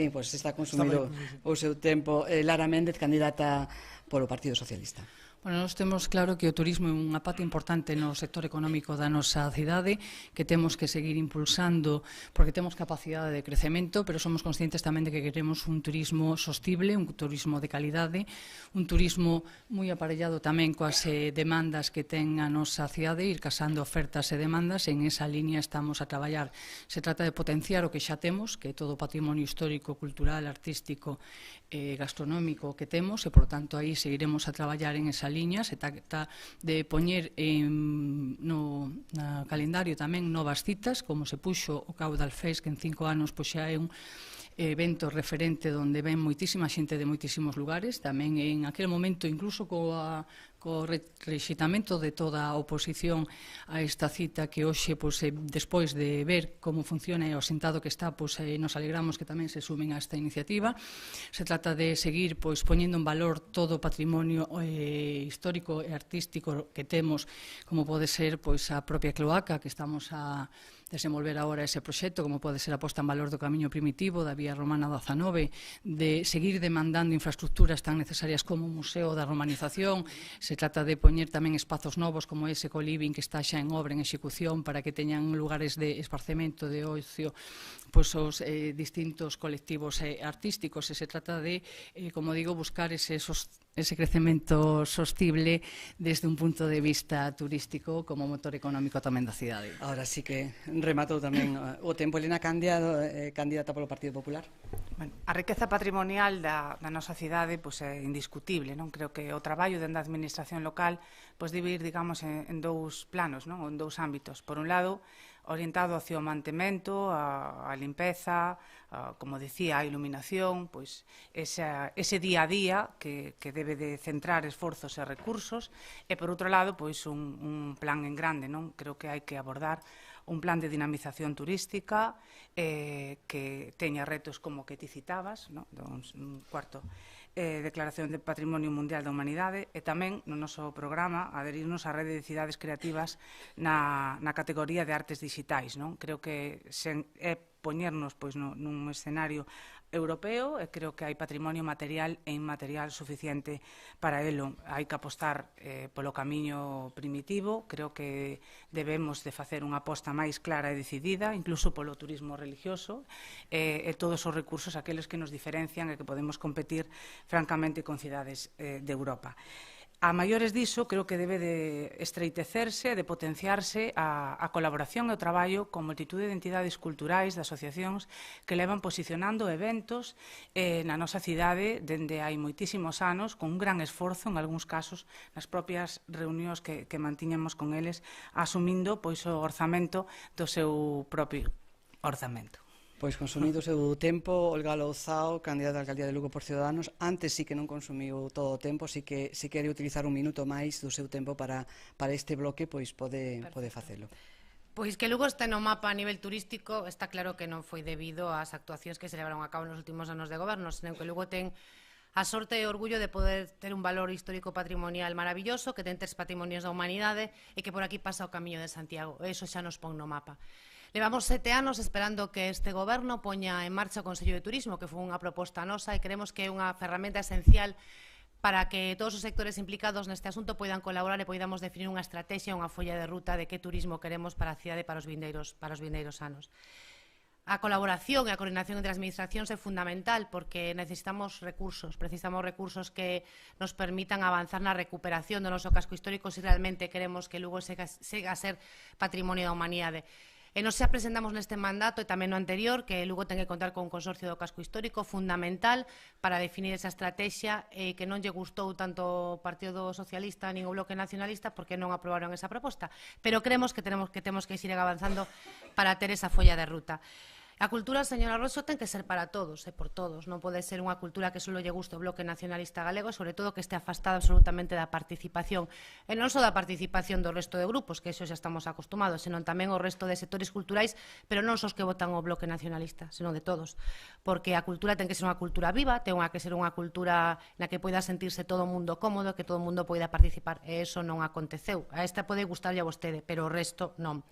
pois está consumido o seu tempo. Lara Méndez, candidata polo Partido Socialista. Bueno, nós temos claro que o turismo é unha pata importante no sector económico da nosa cidade, que temos que seguir impulsando porque temos capacidade de crecemento, pero somos conscientes tamén de que queremos un turismo sostible, un turismo de calidade, un turismo moi aparellado tamén coas demandas que ten a nosa cidade, ir casando ofertas e demandas, e en esa línea estamos a traballar. Se trata de potenciar o que xa temos, que é todo o patrimonio histórico, cultural, artístico e gastronómico que temos, e, por tanto, aí seguiremos a traballar en esa liña. Se trata de poñer no calendario tamén novas citas, como se puxo o Caudal Fest, que en 5 anos xa é evento referente onde ven moitísima xente de moitísimos lugares, tamén en aquel momento incluso co rexeitamento de toda a oposición a esta cita que hoxe, despois de ver como funciona e o sentado que está, nos alegramos que tamén se sumen a esta iniciativa. Se trata de seguir poñendo en valor todo o patrimonio histórico e artístico que temos, como pode ser a propia cloaca que estamos a desenvolver agora ese proxecto, como pode ser a posta en valor do camiño primitivo da Vía Romana 19, de seguir demandando infraestructuras tan necesarias como o Museo da Romanización. Se trata de poñer tamén espazos novos como ese co-living que está xa en obra, en execución, para que teñan lugares de esparcemento, de ocio, os distintos colectivos artísticos. E se trata de, como digo, buscar ese crecemento sostible desde un punto de vista turístico como motor económico tamén da cidade. Ahora sí que rematou tamén o tempo. Elena Candia, candidata polo Partido Popular. Bueno, a riqueza patrimonial da nosa cidade é indiscutible, non? Creo que o traballo dentro da administración local debe ir, digamos, en dous planos, non? En dous ámbitos. Por un lado, orientado hacia o mantemento, a limpeza, como decía, a iluminación, ese día a día que debe de centrar esforzos e recursos, e por outro lado, un plan en grande, non? Creo que hai que abordar un plan de dinamización turística que teña retos como que ti citabas, non? Un cuarto, Declaración de Patrimonio Mundial da Humanidade, e tamén no noso programa adherirnos á rede de cidades creativas na categoría de artes digitais, non? Creo que é poñernos nun escenario europeo, e creo que hai patrimonio material e inmaterial suficiente para elo. Hai que apostar polo camiño primitivo. Creo que debemos de facer unha aposta máis clara e decidida, incluso polo turismo religioso, e todos os recursos aqueles que nos diferencian e que podemos competir francamente con cidades de Europa. A maiores diso, creo que debe de estreitecerse, de potenciarse a colaboración e o traballo con multitude de entidades culturais, de asociacións que levan posicionando eventos na nosa cidade dende hai moitísimos anos, con un gran esforzo, en algúns casos, nas propias reunións que mantiñamos con eles, asumindo o orzamento do seu propio orzamento. Pois consumido o seu tempo, Olga Louzao, candidata á alcaldía de Lugo por Ciudadanos. Antes sí que non consumiu todo o tempo, sí que se quere utilizar un minuto máis do seu tempo para este bloque, pois pode facelo. Pois que Lugo este no mapa a nivel turístico está claro que non foi debido ás actuacións que se levaron a cabo nos últimos anos de goberno, senón que Lugo ten a sorte e orgullo de poder ter un valor histórico patrimonial maravilloso, que ten 3 patrimonios da humanidade e que por aquí pasa o Camiño de Santiago. Eso xa nos pon no mapa. Levamos 7 anos esperando que este goberno poña en marcha o Consello de Turismo, que foi unha proposta nosa e creemos que é unha ferramenta esencial para que todos os sectores implicados neste asunto poidan colaborar e poidamos definir unha estrategia, unha folla de ruta de que turismo queremos para a cidade e para os vindeiros anos. A colaboración e a coordinación entre as administracións é fundamental porque necesitamos recursos que nos permitan avanzar na recuperación do noso casco histórico se realmente queremos que Lugo sega a ser patrimonio da humanidade. E nos xa presentamos neste mandato e tamén no anterior que Lugo ten que contar con un consorcio do casco histórico fundamental para definir esa estrategia e que non lle gustou tanto o Partido Socialista nin o Bloque Nacionalista porque non aprobaron esa proposta. Pero creemos que temos que seguir avanzando para ter esa folla de ruta. A cultura, señora Rosso, ten que ser para todos e por todos. Non pode ser unha cultura que só lle guste o Bloque Nacionalista Galego, sobre todo que este afastada absolutamente da participación. E non só da participación do resto de grupos, que eso xa estamos acostumados, senón tamén o resto de sectores culturais, pero non só os que votan o Bloque Nacionalista, senón de todos. Porque a cultura ten que ser unha cultura viva, ten que ser unha cultura na que poida sentirse todo o mundo cómodo, que todo o mundo poida participar. E eso non aconteceu. A esta pode gustarlle a vostede, pero o resto non.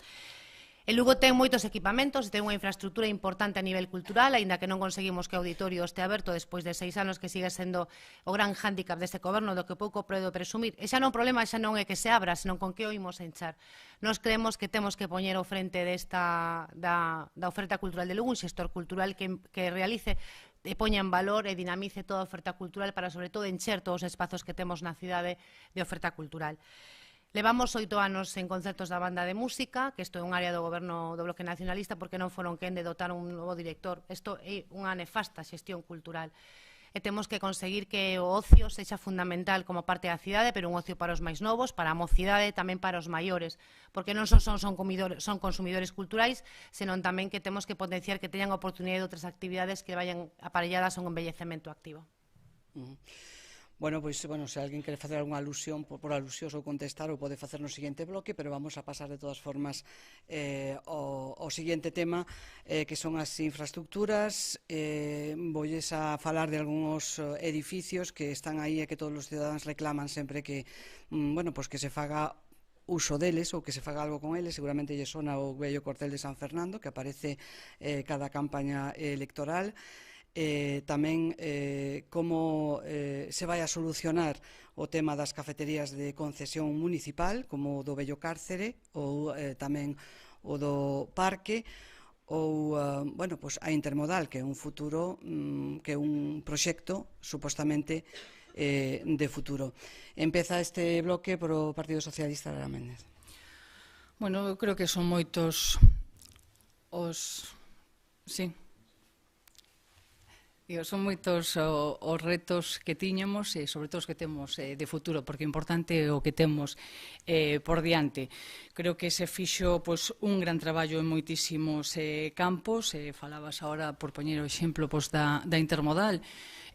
E Lugo ten moitos equipamentos, ten unha infraestructura importante a nivel cultural, aínda que non conseguimos que o auditorio este aberto despois de 6 anos, que sigue sendo o gran hándicap deste goberno, do que pouco podo presumir. E xa non o problema xa non é que se abra, senón con que o imos enchar. Nos creemos que temos que poñer ao frente da oferta cultural de Lugo un xestor cultural que realice e poña en valor e dinamice toda a oferta cultural para, sobre todo, encher todos os espazos que temos na cidade de oferta cultural. Levamos 8 anos en concertos da banda de música, que isto é un área do goberno do Bloque Nacionalista porque non foron quen de dotar un novo director. Isto é unha nefasta xestión cultural. e temos que conseguir que o ocio sexa fundamental como parte da cidade, pero un ocio para os máis novos, para a mocidade, tamén para os maiores, porque non son consumidores culturais, senón tamén que temos que potenciar que teñan oportunidade de outras actividades que vayan aparelladas a un envellecemento activo. Bueno, pois, se alguén quere facer algunha alusión por alusións ou contestar, o pode facer no seguinte bloque, pero vamos a pasar de todas formas ao seguinte tema, que son as infraestructuras. Voulles a falar de algúns edificios que están aí e que todos os cidadáns reclaman sempre que, que se faga uso deles ou que se faga algo con eles. Seguramente lle sona o vello cuartel de San Fernando, que aparece cada campaña electoral. Tamén como se vai a solucionar o tema das cafeterías de concesión municipal, como o do vello cárcere, ou tamén o do parque, ou a intermodal, que é un futuro, que é un proxecto supostamente de futuro. Empeza este bloque por o Partido Socialista, Lara Méndez. Bueno, eu creo que son moitos os... Sí. Son moitos os retos que tiñamos e sobre todo os que temos de futuro, porque é importante o que temos por diante. Creo que se fixo un gran traballo en moitísimos campos. Falabas agora, por poñer o exemplo da intermodal,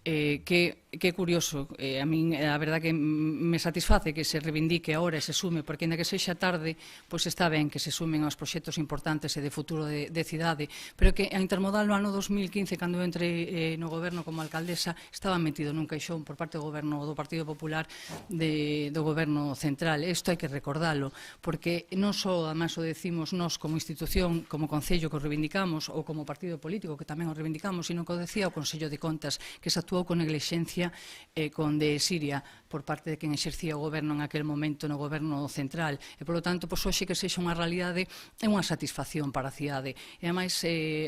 que curioso, a min a verdad que me satisface que se reivindique agora e se sume, porque ainda que sexa tarde, pois está ben que se sumen aos proxectos importantes e de futuro de cidade, pero que a intermodal no ano 2015, cando eu entrei no goberno como alcaldesa, estaba metido nun caixón por parte do goberno do Partido Popular do goberno central. Isto hai que recordalo, porque non só, además, o decimos nós como institución, como concello que o reivindicamos, ou como partido político que tamén o reivindicamos, sino que o decía o Consello de Contas, que se actuou con neglixencia con desidia por parte de quen exercía o goberno en aquel momento no goberno central. E, polo tanto, hoxe que sexa unha realidade é unha satisfacción para a cidade. E, ademais,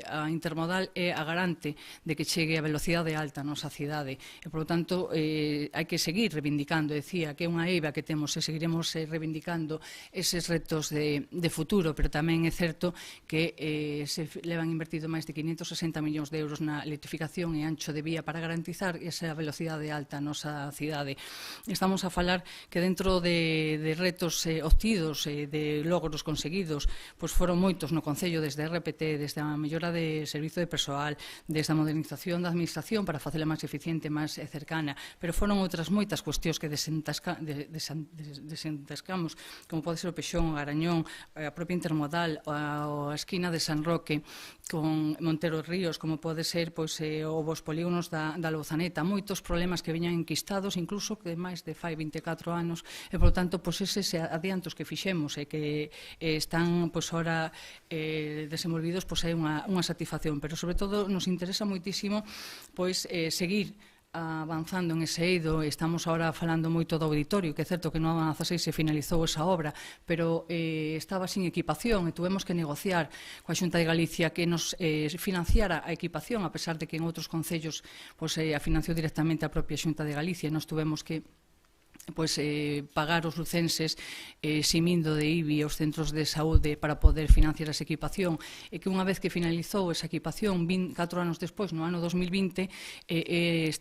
a intermodal é a garante de que chegue a velocidade alta a nosa cidade. E, polo tanto, hai que seguir reivindicando. Decía que é unha eiva que temos e seguiremos reivindicando eses retos de futuro, pero tamén é certo que se levan invertido máis de 560 millóns de euros na electrificación e ancho de vía para garantizar esa velocidade alta a nosa cidade. Estamos a falar que dentro de retos obtidos, de logros conseguidos, pois foron moitos no Concello, desde RPT, desde a mellora de servizo de persoal, desde a modernización da administración para facela máis eficiente, máis cercana, pero foron outras moitas cuestións que desentascamos, como pode ser o Pexón, o Garañón, a propia intermodal, a esquina de San Roque, con Montero Ríos, como pode ser os polígonos da Louzaneta, moitos problemas que viñan enquistados, incluso que máis de fai 24 anos, e, por tanto, eses adiantos que fixemos e que están, ora desenvolvidos, é unha satisfacción, pero, sobre todo, nos interesa moitísimo, seguir avanzando en ese eido. Estamos agora falando moito do auditorio, que é certo que no ano 16 se finalizou esa obra, pero estaba sin equipación e tuvemos que negociar coa Xunta de Galicia que nos financiara a equipación, a pesar de que en outros concellos a financiou directamente a propia Xunta de Galicia, e nos tuvemos que pagar os lucenses ximindo de IBI os centros de saúde para poder financiar esa equipación, e que unha vez que finalizou esa equipación 4 anos despois, no ano 2020,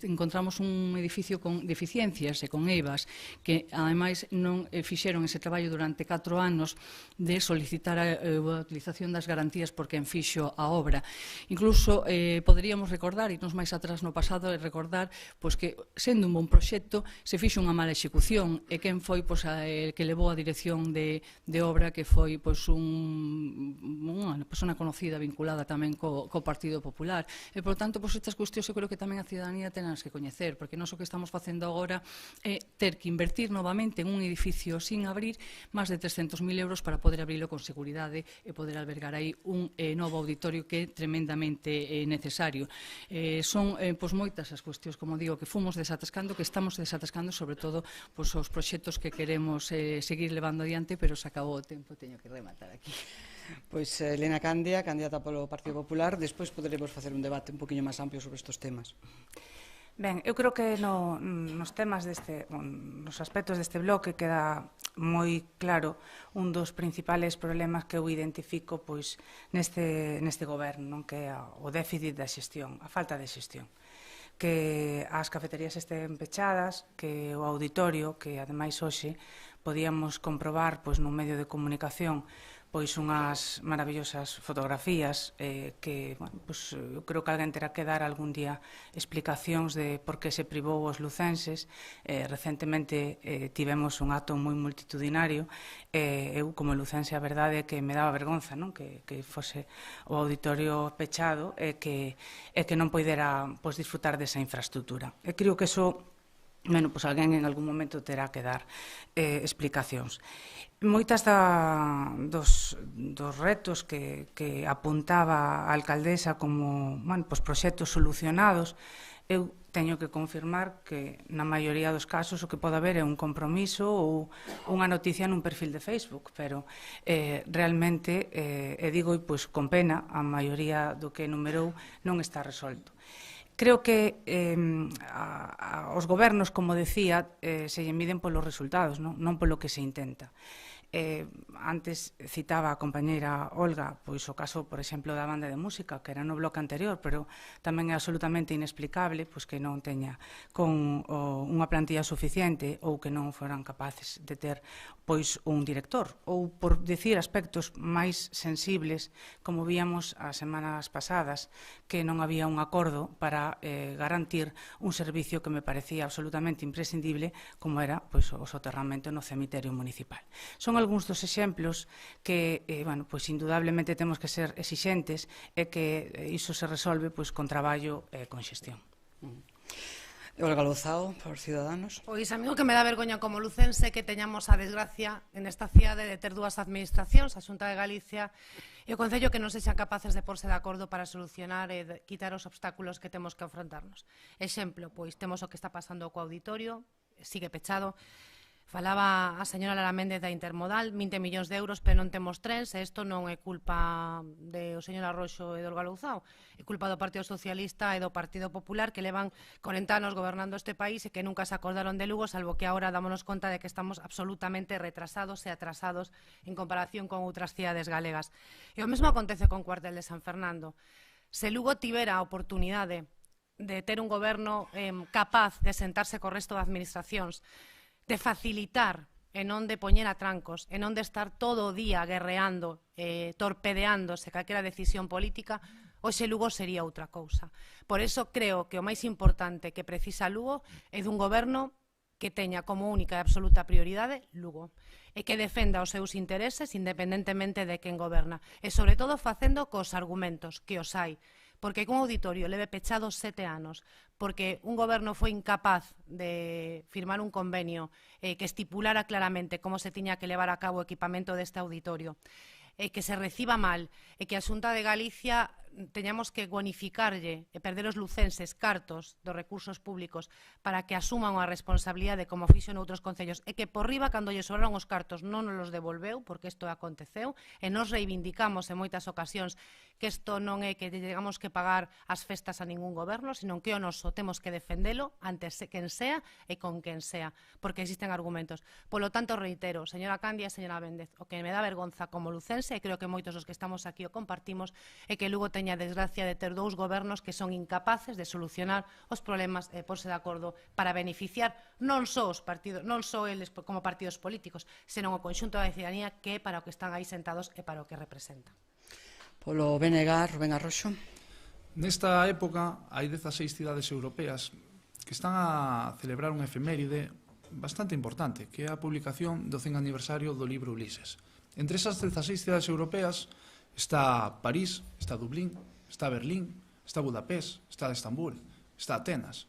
encontramos un edificio con deficiencias e con eivas que ademais non fixeron ese traballo durante 4 anos de solicitar a utilización das garantías por quen fixo a obra. Incluso poderíamos recordar, irnos máis atrás no pasado, e recordar que sendo un bon proxecto se fixo unha mala execución, e quen foi que levou a dirección de obra, que foi unha persona conocida vinculada tamén co Partido Popular. E, por tanto, estas cuestións eu creo que tamén a cidadanía tenas que coñecer, porque nós o que estamos facendo agora é ter que invertir novamente en un edificio sin abrir máis de 300.000 euros para poder abrilo con seguridade e poder albergar aí un novo auditorio que é tremendamente necesario. Son moitas as cuestións, como digo, que fomos desatascando, que estamos desatascando, sobre todo os proxectos que queremos seguir levando adiante, pero se acabou o tempo, teño que rematar aquí. Pois Elena Candia, candidata polo Partido Popular, despois poderemos facer un debate un poquinho máis amplio sobre estes temas. Ben, eu creo que nos temas nos aspectos deste bloque queda moi claro un dos principales problemas que eu identifico neste goberno, que é o déficit da xestión, a falta de xestión. que as cafeterías estén pechadas, que o auditorio, que ademais hoxe podíamos comprobar pois nun medio de comunicación pois unhas maravillosas fotografías que, bueno, pois, eu creo que alguén terá que dar algún día explicacións de por que se privou os lucenses. Recentemente tivemos un acto moi multitudinario. Eu, como lucense, a verdade é que me daba vergonza, non? Que fose o auditorio pechado e que non poidera pois, disfrutar desa infraestructura. E creo que iso, bueno, pois alguén en algún momento terá que dar explicacións. Moitas dos retos que apuntaba a alcaldesa como, bueno, pois proxectos solucionados, eu teño que confirmar que na maioría dos casos o que pode haber é un compromiso ou unha noticia nun perfil de Facebook, pero realmente, e digo pois con pena, a maioría do que enumerou non está resolto. Creo que os gobernos, como decía, se lle miden polos resultados, non polo que se intenta. Antes citaba a compañeira Olga pois o caso, por exemplo, da banda de música, que era no bloque anterior, pero tamén é absolutamente inexplicable pois que non teña con unha plantilla suficiente ou que non foran capaces de ter pois un director, ou por decir aspectos máis sensibles, como víamos as semanas pasadas, que non había un acordo para garantir un servicio que me parecía absolutamente imprescindible, como era pois o soterramento no cemiterio municipal. Son algúns dos exemplos que, bueno, pois indudablemente temos que ser exixentes e que iso se resolve pois con traballo e con xestión. Olga Lozao, por Ciudadanos. Pois a mí o que me dá vergoña como lucense que teñamos a desgracia en esta cidade de ter dúas administracións, a Xunta de Galicia e o Concello, que non sexan capaces de porse de acordo para solucionar e quitar os obstáculos que temos que afrontarnos. Exemplo, pois temos o que está pasando co auditorio, sigue pechado. Falaba a señora Lara Méndez da Intermodal, 20 millóns de euros, pero non temos trens, e isto non é culpa do señor Arroxo e do Olga Lozao, é culpa do Partido Socialista e do Partido Popular, que levan 40 anos gobernando este país e que nunca se acordaron de Lugo, salvo que agora dámonos conta de que estamos absolutamente retrasados e atrasados en comparación con outras cidades galegas. E o mesmo acontece con Cuartel de San Fernando. Se Lugo tivera a oportunidade de ter un goberno capaz de sentarse co resto de administracións, de facilitar e non de poñer a trancos, e non de estar todo o día guerreando, torpedeándose calquera decisión política, hoxe Lugo sería outra cousa. Por iso creo que o máis importante que precisa Lugo é dun goberno que teña como única e absoluta prioridade Lugo, e que defenda os seus intereses independentemente de quen goberna, e sobre todo facendo cos argumentos que os hai, porque un auditorio leve pechado 7 anos, porque un goberno foi incapaz de firmar un convenio que estipulara claramente como se tiña que levar a cabo o equipamento deste auditorio, que se reciba mal, e que a Xunta de Galicia teñamos que bonificarlle e perder os lucenses cartos dos recursos públicos para que asuman a responsabilidade como fixo noutros concellos, e que por riba, cando lle sobraron os cartos, non nos los devolveu, porque isto aconteceu, e nos reivindicamos en moitas ocasións que isto non é que tengamos que pagar as festas a ningún goberno, sino que o noso temos que defendelo ante quen sea e con quen sea, porque existen argumentos. Polo tanto, reitero, señora Candia e señora Méndez, o que me dá vergonza como lucense, e creo que moitos dos que estamos aquí o compartimos, é que Lugo teña a desgracia de ter dous gobernos que son incapaces de solucionar os problemas e porse de acordo para beneficiar non só os partidos, non só eles como partidos políticos, senón o conxunto da ciudadanía, que é para o que están aí sentados e para o que representan. Polo BNG, Rubén Arroxo. Nesta época hai 16 cidades europeas que están a celebrar unha efeméride bastante importante, que é a publicación do 100 aniversario do libro Ulises. Entre esas 16 cidades europeas está París, está Dublín, está Berlín, está Budapest, está Estambul, está Atenas,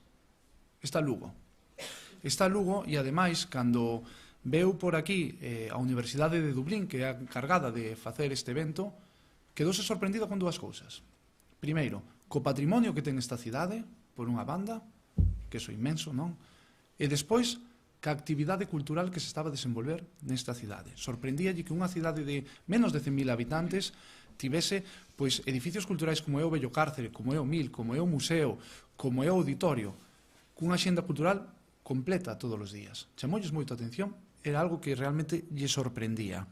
está Lugo. Está Lugo e, ademais, cando veu por aquí a Universidade de Dublín, que é a encargada de facer este evento, quedouse sorprendido con dúas cousas. Primeiro, co patrimonio que ten esta cidade, por unha banda, que é inmenso, non? E despois, ca actividade cultural que se estaba a desenvolver nesta cidade. Sorprendíalle que unha cidade de menos de 100.000 habitantes tivese pois edificios culturais como é o Bello Cárcere, como é o Mil, como é o Museo, como é o Auditorio, cunha xenda cultural completa todos os días. Chamolles moito a atención, era algo que realmente lle sorprendía.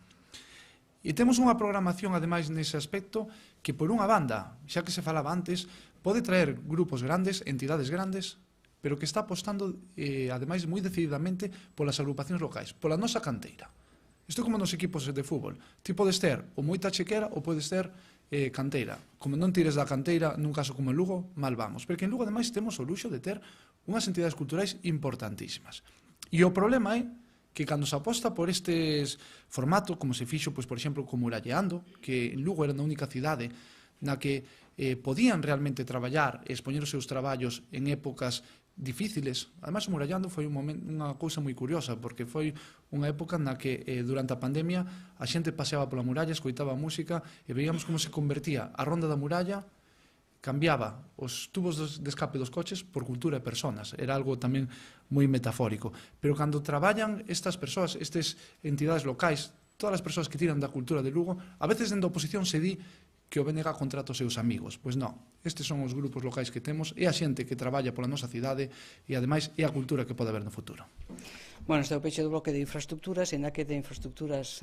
E temos unha programación, ademais, nese aspecto, que por unha banda, xa que se falaba antes, pode traer grupos grandes, entidades grandes, pero que está apostando, ademais, moi decididamente polas agrupacións locais, pola nosa canteira. Isto é como nos equipos de fútbol. Ti podes ter ou moita chequera ou podes ter canteira. Como non tires da canteira, nun caso como en Lugo, mal vamos. Porque en Lugo, ademais, temos o luxo de ter unhas entidades culturais importantísimas. E o problema é que cando se aposta por estes formato, como se fixo, por exemplo, como Muralleando, que en Lugo era a única cidade na que podían realmente traballar e expoñer os seus traballos en épocas difíciles. Ademais, o Murallando foi unha cousa moi curiosa, porque foi unha época na que durante a pandemia a xente paseaba pola muralla, escoitaba música e veíamos como se convertía a ronda da muralla, cambiaba os tubos de escape dos coches por cultura e personas. Era algo tamén moi metafórico. Pero cando traballan estas persoas, estas entidades locais, todas as persoas que tiran da cultura de Lugo, a veces dentro da oposición se di que o BNG contrata os seus amigos. Pois non, estes son os grupos locais que temos, é a xente que traballa pola nosa cidade e, ademais, é a cultura que pode haber no futuro. Bueno, este é o peche do bloque de infraestructuras, e na que de infraestructuras,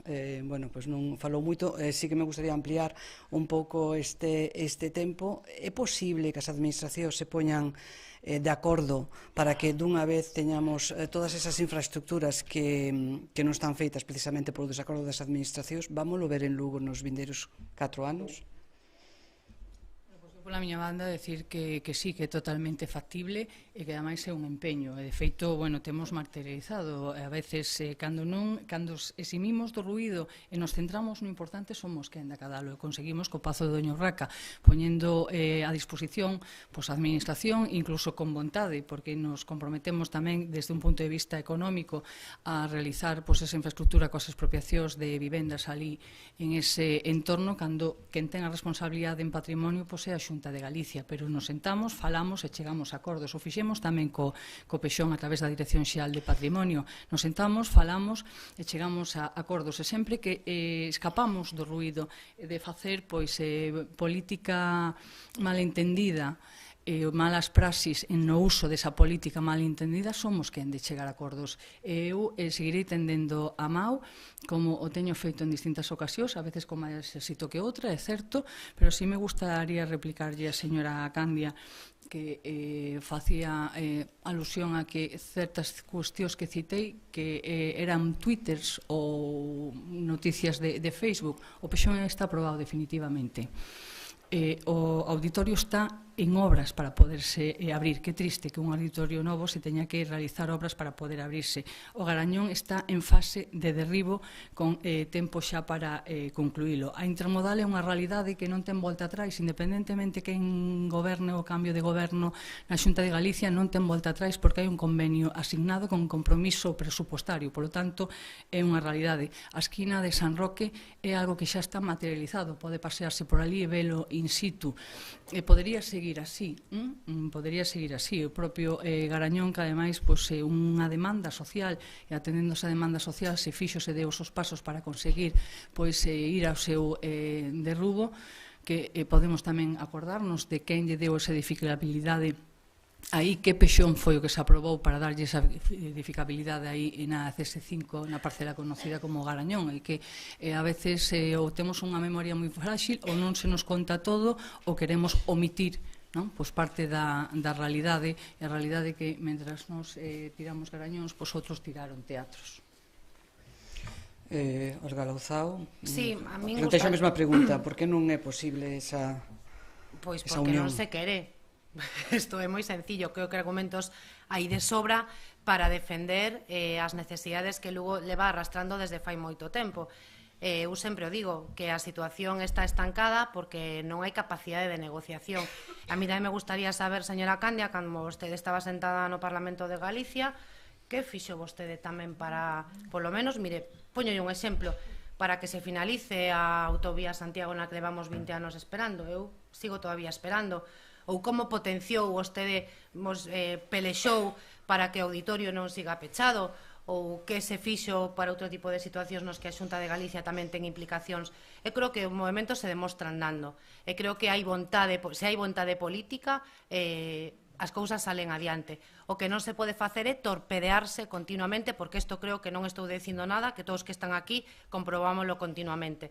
pois non falou moito, sí que me gustaría ampliar un pouco este tempo. É posible que as administracións se poñan de acordo para que dunha vez teñamos todas esas infraestructuras que non están feitas precisamente por desacordo das administracións? Vámoslo ver en Lugo nos vindeiros 4 anos? Pola miña banda, decir que sí, que é totalmente factible e que ademais é un empeño. E de feito, temos materializado. A veces, cando eximimos do ruído e nos centramos no importante, somos quen de acadalo. E conseguimos co Pazo de Doña Urraca, poñendo a disposición a administración, incluso con vontade, porque nos comprometemos tamén desde un punto de vista económico a realizar esa infraestructura coas expropiacións de vivendas ali en ese entorno, cando quen ten a responsabilidade en patrimonio é a Xunta de Galicia, pero nos sentamos, falamos e chegamos a acordos. O fixemos tamén co Pexón a través da Dirección Xeral de Patrimonio. Nos sentamos, falamos e chegamos a acordos. E sempre que escapamos do ruído de facer política malentendida, malas praxis no uso desa política malentendida, somos quen de chegar a acordos. Eu seguirei tendendo a mau, como o teño feito en distintas ocasións, a veces con máis éxito que outra, é certo, pero sí me gustaría replicarlle a señora Candia que facía alusión a que certas cuestións que citei que eran twitters ou noticias de Facebook. O Pexón está aprobado definitivamente. O auditorio está en obras para poderse abrir. Que triste que un auditorio novo se teña que realizar obras para poder abrirse. O Garañón está en fase de derribo con tempo xa para concluílo. A intermodal é unha realidade que non ten volta atrás, independentemente que en goberne o cambio de goberno na Xunta de Galicia, non ten volta atrás porque hai un convenio asignado con compromiso presupostario. Por lo tanto, é unha realidade. A esquina de San Roque é algo que xa está materializado. Pode pasearse por ali e velo in situ. Podería seguir así, podería seguir así. O propio Garañón, que ademais é unha demanda social, e atendendo esa demanda social se fixo, se deu os pasos para conseguir ir ao seu derrubo, que podemos tamén acordarnos de quen lle deu esa edificabilidade aí, que Pexón foi o que se aprobou para darlle esa edificabilidade aí na CS5, na parcela conocida como Garañón, e que a veces ou temos unha memoria moi frágil ou non se nos conta todo ou queremos omitir parte da realidade, e a realidade que mentras nos tiramos garañóns, outros tiraron teatros. Olga Louzao, plantexo a mesma pregunta: por que non é posible esa unión? Pois porque non se quere. Isto é moi sencillo, creo que argumentos hai de sobra para defender as necesidades que Lugo leva arrastrando desde fai moito tempo. Eu sempre o digo, que a situación está estancada porque non hai capacidade de negociación. A mí tamén me gustaría saber, señora Candia, cando vostede estaba sentada no Parlamento de Galicia, que fixo vostede tamén para, polo menos, mire, poñolle un exemplo, para que se finalice a autovía Santiago na que levamos 20 anos esperando. Eu sigo todavía esperando. Ou como potenciou vostede, pelexou para que o auditorio non siga pechado, ou que se fixo para outro tipo de situacións nos que a Xunta de Galicia tamén ten implicacións. Eu creo que os movementos se demostran dando. E creo que hai vontade, se hai vontade política, as cousas salen adiante. O que non se pode facer é torpedearse continuamente, porque isto creo que non estou dicindo nada, que todos que están aquí comprobámoslo continuamente.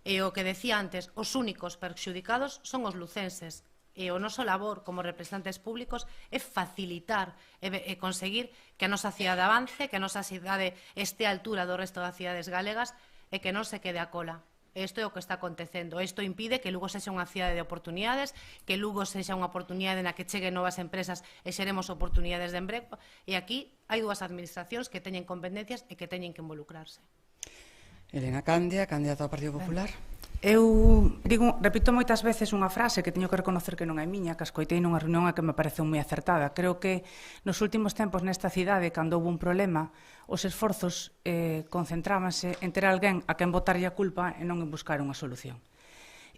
E o que decía antes, os únicos perxudicados son os lucenses. E o noso labor como representantes públicos é facilitar e conseguir que a nosa cidade avance, que a nosa cidade este á altura do resto das cidades galegas e que non se quede a cola. Isto é o que está acontecendo. Isto impide que Lugo sexa unha cidade de oportunidades, que Lugo sexa unha oportunidade na que cheguen novas empresas e xeremos oportunidades de emprego. E aquí hai dúas administracións que teñen competencias e que teñen que involucrarse. Elena Candia, candidata ao Partido Popular. Eu repito moitas veces unha frase que teño que reconocer que non é miña, que escoitei nunha reunión a que me pareceu moi acertada. Creo que nos últimos tempos nesta cidade, cando houve un problema, os esforzos concentrábanse en ter alguén a quen botarlle a culpa e non en buscar unha solución.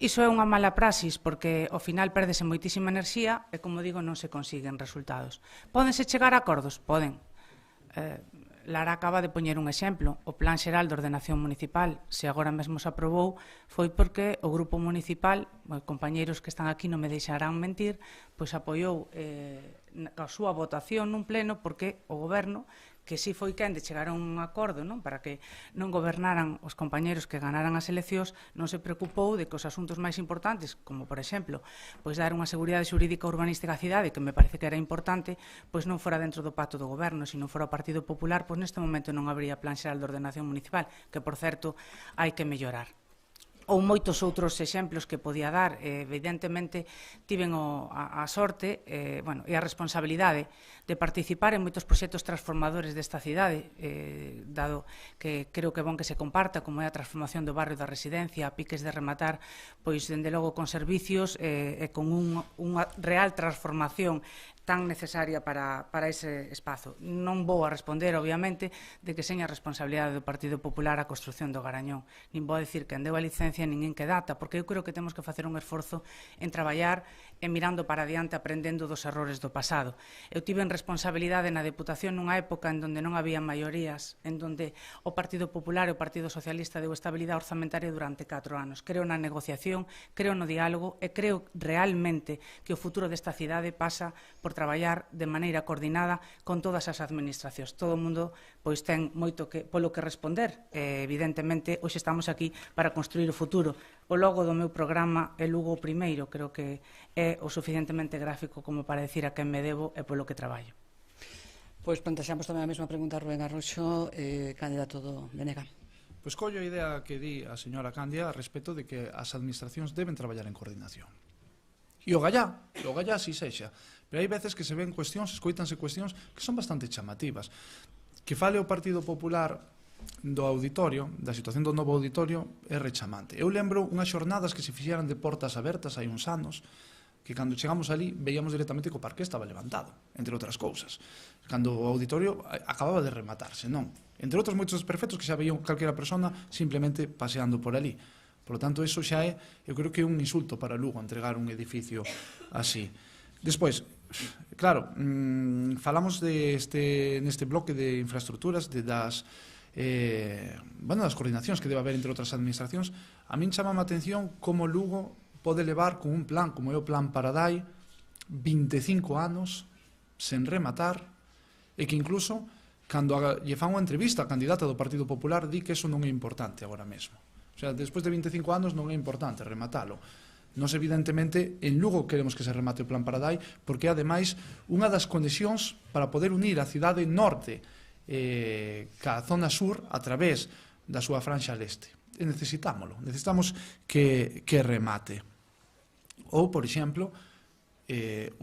Iso é unha mala praxis porque ao final pérdese moitísima enerxía e, como digo, non se consiguen resultados. Pódense chegar a acordos? Poden. Lara acaba de poñer un exemplo. O Plan Xeral de Ordenación Municipal, se agora mesmo se aprobou, foi porque o Grupo Municipal, os compañeiros que están aquí non me deixarán mentir, pois apoiou a súa votación nun pleno porque o Goberno, que si foi quen de chegar a un acordo, non, para que non gobernaran os compañeros que ganaran as eleccións, non se preocupou de que os asuntos máis importantes, como por exemplo, pois dar unha seguridade xurídica urbanística á cidade, que me parece que era importante, pois non fora dentro do pacto do Goberno, sino fora o Partido Popular, pois neste momento non habría Plan Xeral de Ordenación Municipal, que por certo hai que mellorar. Ou moitos outros exemplos que podía dar. Evidentemente, tiven a sorte e a responsabilidade de participar en moitos proxectos transformadores desta cidade, dado que creo que é bon que se comparta, como é a transformación do barrio da residencia, a piques de rematar, pois, dende logo, con servicios e con unha real transformación tan necesaria para ese espazo. Non vou a responder, obviamente, de que seña a responsabilidade do Partido Popular a construción do Garañón. Nin vou a dicir que deu a licencia nin en que data, porque eu creo que temos que facer un esforzo en traballar e mirando para adiante, aprendendo dos errores do pasado. Eu tive responsabilidade na Deputación nunha época en donde non había maiorías, en donde o Partido Popular e o Partido Socialista deu estabilidade orzamentaria durante 4 anos. Creo na negociación, creo no diálogo e creo realmente que o futuro desta cidade pasa por traballar de maneira coordinada con todas as administracións. Todo o mundo pois ten moito polo que responder. Evidentemente, hoxe estamos aquí para construir o futuro. O logo do meu programa é Lugo o primeiro, creo que é o suficientemente gráfico como para decir a quen me debo e polo que traballo. Pois plantexamos tamén a mesma pregunta a Rubén Arroxo, candidato do BNG. Pois collo a idea que di a señora Candia a respecto de que as administracións deben traballar en coordinación. E o gallá si sexa. Pero hai veces que se ven cuestións, escoítanse cuestións que son bastante chamativas. Que fale o Partido Popular do auditorio, da situación do novo auditorio, é rechamante. Eu lembro unhas xornadas que se fixeran de portas abertas hai uns anos, que cando chegamos ali veíamos directamente que o parque estaba levantado, entre outras cousas. Cando o auditorio acababa de rematarse, non? Entre outros moitos perfectos que xa veía calquera persona simplemente paseando por ali. Por lo tanto, eso xa é, eu creo que é un insulto para Lugo entregar un edificio así. Despois, claro, falamos neste bloque de infraestructuras, das coordinacións que debe haber entre outras administracións. A min chamame a atención como Lugo pode levar con un plan, como é o Plan Paradai, 25 anos sen rematar, e que incluso, cando lle fan unha entrevista a candidata do Partido Popular, di que eso non é importante agora mesmo. O sea, despois de 25 anos non é importante rematalo. Nos, evidentemente, en Lugo queremos que se remate o Plan Paradai, porque é, ademais, unha das conexións para poder unir a cidade norte ca zona sur a través da súa franxa leste. E necesitamos que remate. Ou, por exemplo,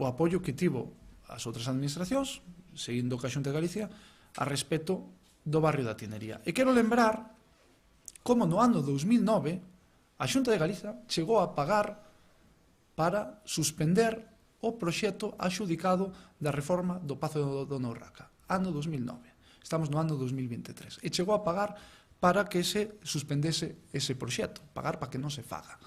o apoio que tivo as outras administracións, seguindo o que a Xunta de Galicia, a respecto do barrio da Tinería. E quero lembrar como no ano 2009 a Xunta de Galicia chegou a pagar para suspender o proxecto axudicado da reforma do Pazo do Dona Urraca. Ano 2009. Estamos no ano 2023. E chegou a pagar para que se suspendese ese proxecto. Pagar para que non se faga.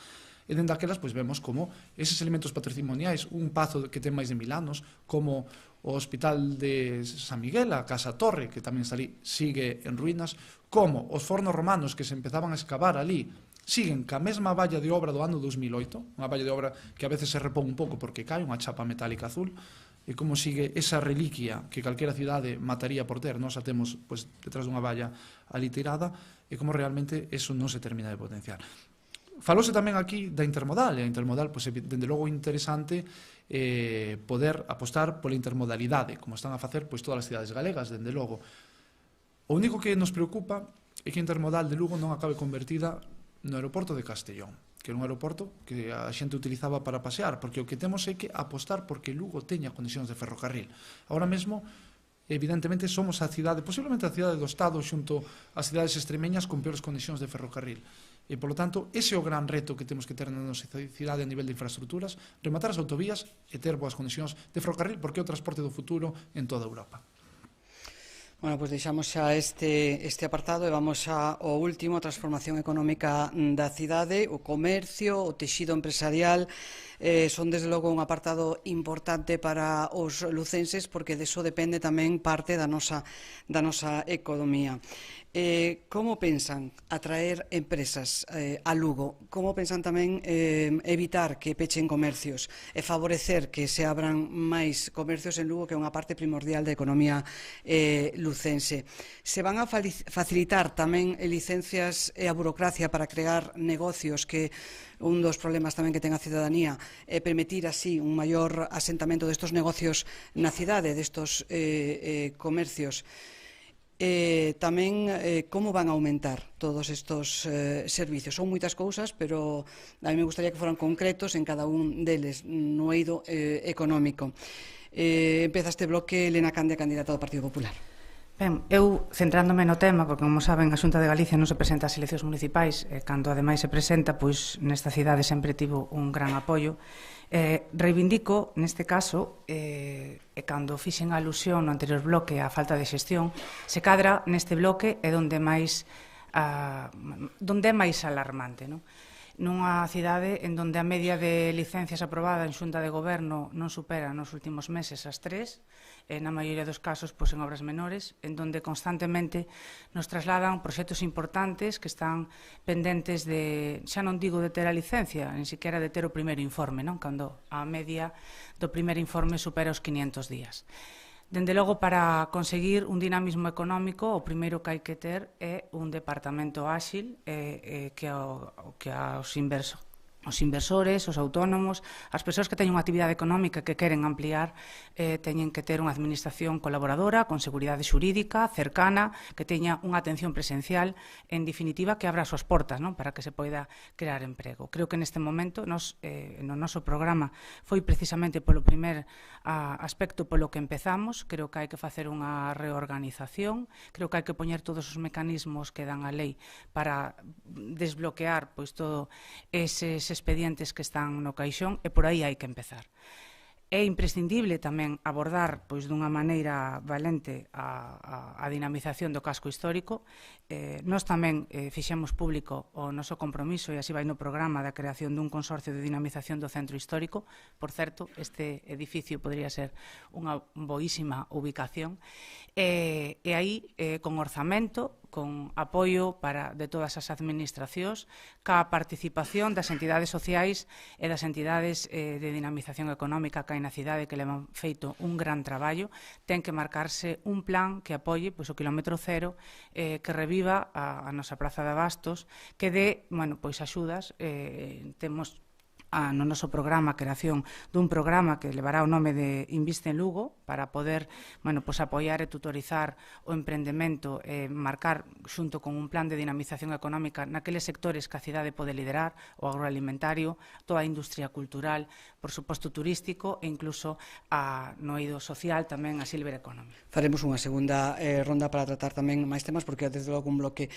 E dende aquelas, pois, vemos como eses elementos patrimoniais, un pazo que ten máis de 1000 anos, como o Hospital de San Miguel, a Casa Torre, que tamén está ali, sigue en ruínas, como os fornos romanos que se empezaban a excavar ali, siguen ca mesma valla de obra do ano 2008, unha valla de obra que a veces se repón un pouco porque cae unha chapa metálica azul, e como sigue esa reliquia que calquera cidade mataría por ter, nós a temos detrás dunha valla ali tirada, e como realmente eso non se termina de potenciar. Falose tamén aquí da intermodal, e a intermodal, dende logo interesante poder apostar pola intermodalidade, como están a facer todas as cidades galegas, dende logo. O único que nos preocupa é que a intermodal de Lugo non acabe convertida no aeroporto de Castellón, que era un aeroporto que a xente utilizaba para pasear, porque o que temos é que apostar porque Lugo teña condicións de ferrocarril. Ahora mesmo, evidentemente, somos a cidade, posiblemente a cidade do Estado, xunto ás cidades extremeñas con peores condicións de ferrocarril. E, polo tanto, ese é o gran reto que temos que ter na nosa cidade a nivel de infraestructuras, rematar as autovías e ter boas condicións de ferrocarril, porque é o transporte do futuro en toda Europa. Bueno, pois deixamos xa este apartado e vamos ao último, a transformación económica da cidade, o comercio, o texido empresarial, son desde logo un apartado importante para os lucenses porque deso depende tamén parte da nosa economía. Como pensan atraer empresas a Lugo? Como pensan tamén evitar que pechen comercios e favorecer que se abran máis comercios en Lugo, que é unha parte primordial da economía lucense? Se van a facilitar tamén licencias e a burocracia para crear negocios, que un dos problemas tamén que ten a cidadanía é permitir así un maior asentamento destos negocios na cidade, destos comercios. Tamén como van a aumentar todos estos servicios. Son moitas cousas, pero a mí me gustaría que foran concretos en cada un deles, no eido económico. Empeza este bloque Elena Candia, candidata do Partido Popular. Ben, eu, centrándome no tema, porque como saben, a Xunta de Galicia non se presenta ás eleccións municipais, e cando ademais se presenta, pois nesta cidade sempre tivo un gran apoio. Reivindico, neste caso, e cando fixen a alusión no anterior bloque á falta de xestión, se cadra neste bloque é onde é máis alarmante, non? Nunha cidade en donde a media de licencias aprobada en Xunta de Goberno non supera nos últimos meses as 3, na maioría dos casos en obras menores, en donde constantemente nos trasladan proxectos importantes que están pendentes de, xa non digo de ter a licencia, nin siquiera de ter o primeiro informe, non? Cando a media do primeiro informe supera os 500 días. Dende logo, para conseguir un dinamismo económico, o primeiro que hai que ter é un departamento áxil que aos inversores, os autónomos, as persoas que teñen unha actividade económica que queren ampliar, teñen que ter unha administración colaboradora, con seguridade xurídica, cercana, que teña unha atención presencial, en definitiva, que abra as súas portas, non? Para que se poida crear emprego. Creo que neste momento, no noso programa, foi precisamente polo primer aspecto polo que empezamos. Creo que hai que facer unha reorganización, creo que hai que poñer todos os mecanismos que dan a lei para desbloquear todo eses expedientes que están no caixón, e por aí hai que empezar. É imprescindible tamén abordar dunha maneira valente a dinamización do casco histórico. Nós tamén fixemos público o noso compromiso, e así vai no programa, da creación dun consorcio de dinamización do centro histórico. Por certo, este edificio podría ser unha boísima ubicación. E aí, con orzamento, con apoio de todas as administracións, ca participación das entidades sociais e das entidades de dinamización económica que hai na cidade, que levan feito un gran traballo. Ten que marcarse un plan que apoie o kilómetro cero, que reviva a nosa praza de abastos, que dé axudas. Temos no noso programa a creación dun programa que levará o nome de Inviste en Lugo, para poder apoiar e tutorizar o emprendemento e marcar xunto con un plan de dinamización económica naqueles sectores que a cidade pode liderar, o agroalimentario, toda a industria cultural, por suposto turístico, e incluso no eido social tamén a silver economy. Faremos unha segunda ronda para tratar tamén máis temas, porque desde logo un bloque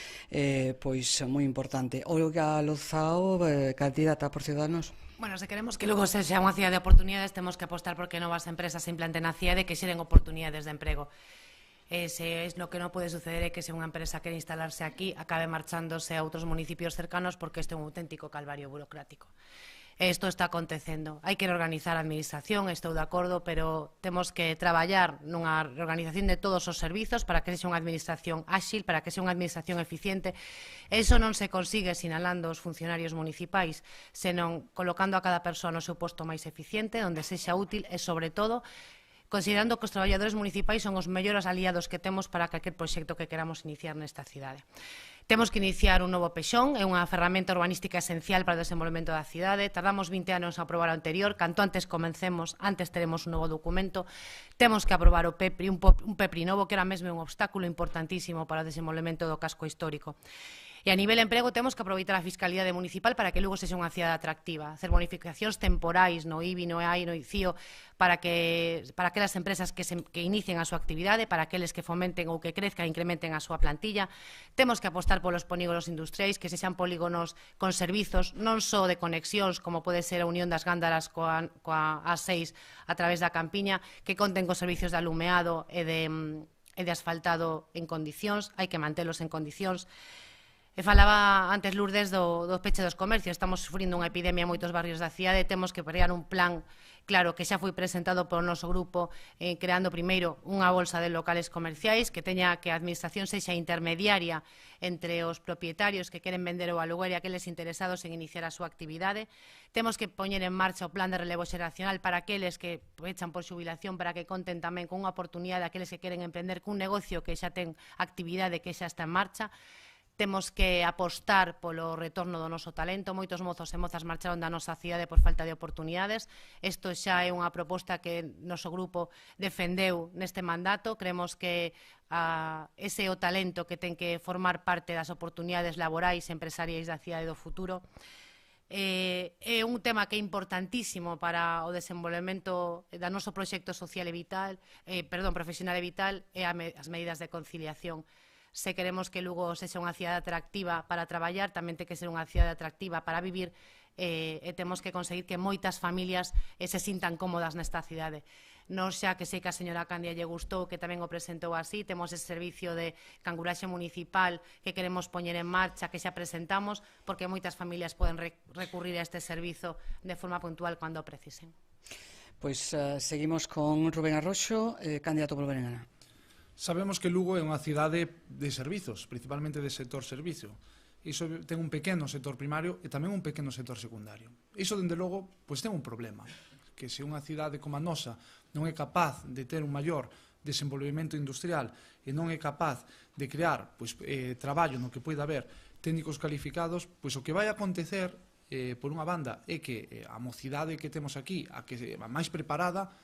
moi importante. Olga Lozao, candidata por Ciudadanos. Bueno, se queremos que Lugo sexa unha cidade de oportunidades, temos que apostar porque novas empresas se implanten na cidade e que xeren oportunidades de emprego. Lo que non pode suceder é que se unha empresa quere instalarse aquí, acabe marchándose a outros municipios cercanos, porque este é un auténtico calvario burocrático. Isto está acontecendo. Hai que reorganizar a administración, estou de acordo, pero temos que traballar nunha reorganización de todos os servizos para que sexa unha administración áxil, para que sexa unha administración eficiente. Eso non se consigue sinalando os funcionarios municipais, senón colocando a cada persoa no seu posto máis eficiente, onde sexa útil, e, sobre todo, considerando que os traballadores municipais son os mellores aliados que temos para calquer proxecto que queramos iniciar nesta cidade. Temos que iniciar un novo pexón, é unha ferramenta urbanística esencial para o desenvolvemento da cidade. Tardamos 20 anos a aprobar o anterior, canto antes comencemos, antes teremos un novo documento. Temos que aprobar o PEPRI, un PEPRI novo que era mesmo un obstáculo importantísimo para o desenvolvemento do casco histórico. E a nivel emprego temos que aproveitar a fiscalidade municipal para que Lugo sexa unha cidade atractiva, hacer bonificacións temporais no IBI, no EAI, no ICIO, para aquelas empresas que inicien a súa actividade, para aqueles que fomenten ou que crezcan e incrementen a súa plantilla. Temos que apostar polos polígonos industriais, que sexan polígonos con servizos, non só de conexións, como pode ser a Unión das Gándaras coa A6 a través da Campiña, que conten con servicios de alumeado e de asfaltado en condicións, hai que mantelos en condicións. E falaba antes Lourdes do peche dos comercios. Estamos sufrindo unha epidemia en moitos barrios da cidade. Temos que crear un plan, claro, que xa foi presentado polo noso grupo, creando primeiro unha bolsa de locales comerciais, que teña que a administración sexa intermediaria entre os propietarios que queren vender o aluguer e aqueles interesados en iniciar a súa actividade. Temos que poñer en marcha o plan de relevo xeracional para aqueles que echan por xubilación, para que conten tamén con unha oportunidade aqueles que queren emprender cun negocio que xa ten actividade, que xa está en marcha. Temos que apostar polo retorno do noso talento. Moitos mozos e mozas marcharon da nosa cidade por falta de oportunidades. Isto xa é unha proposta que o noso grupo defendeu neste mandato. Creemos que ese é o talento que ten que formar parte das oportunidades laborais e empresariais da cidade do futuro. É un tema que é importantísimo para o desenvolvemento do noso proxecto social e vital, profesional e vital, e as medidas de conciliación. Se queremos que Lugo sexa unha cidade atractiva para traballar, tamén ten que ser unha cidade atractiva para vivir, e temos que conseguir que moitas familias se sintan cómodas nesta cidade. Nos xa que sei que a señora Candia lle gustou, que tamén o presentou así, temos ese servicio de canguraxe municipal que queremos poñer en marcha, que xa presentamos, porque moitas familias poden recurrir a este servizo de forma puntual cando o precisen. Pois seguimos con Rubén Arroxo, candidato polo Berenana. Sabemos que Lugo é unha cidade de servizos, principalmente de sector servicio. Iso ten un pequeno sector primario e tamén un pequeno sector secundario. Iso, dende logo, pois ten un problema, que se unha cidade como a nosa non é capaz de ter un maior desenvolvemento industrial e non é capaz de crear traballo no que poida haber técnicos calificados, pois o que vai acontecer, por unha banda, é que a mocidade que temos aquí, a máis preparada,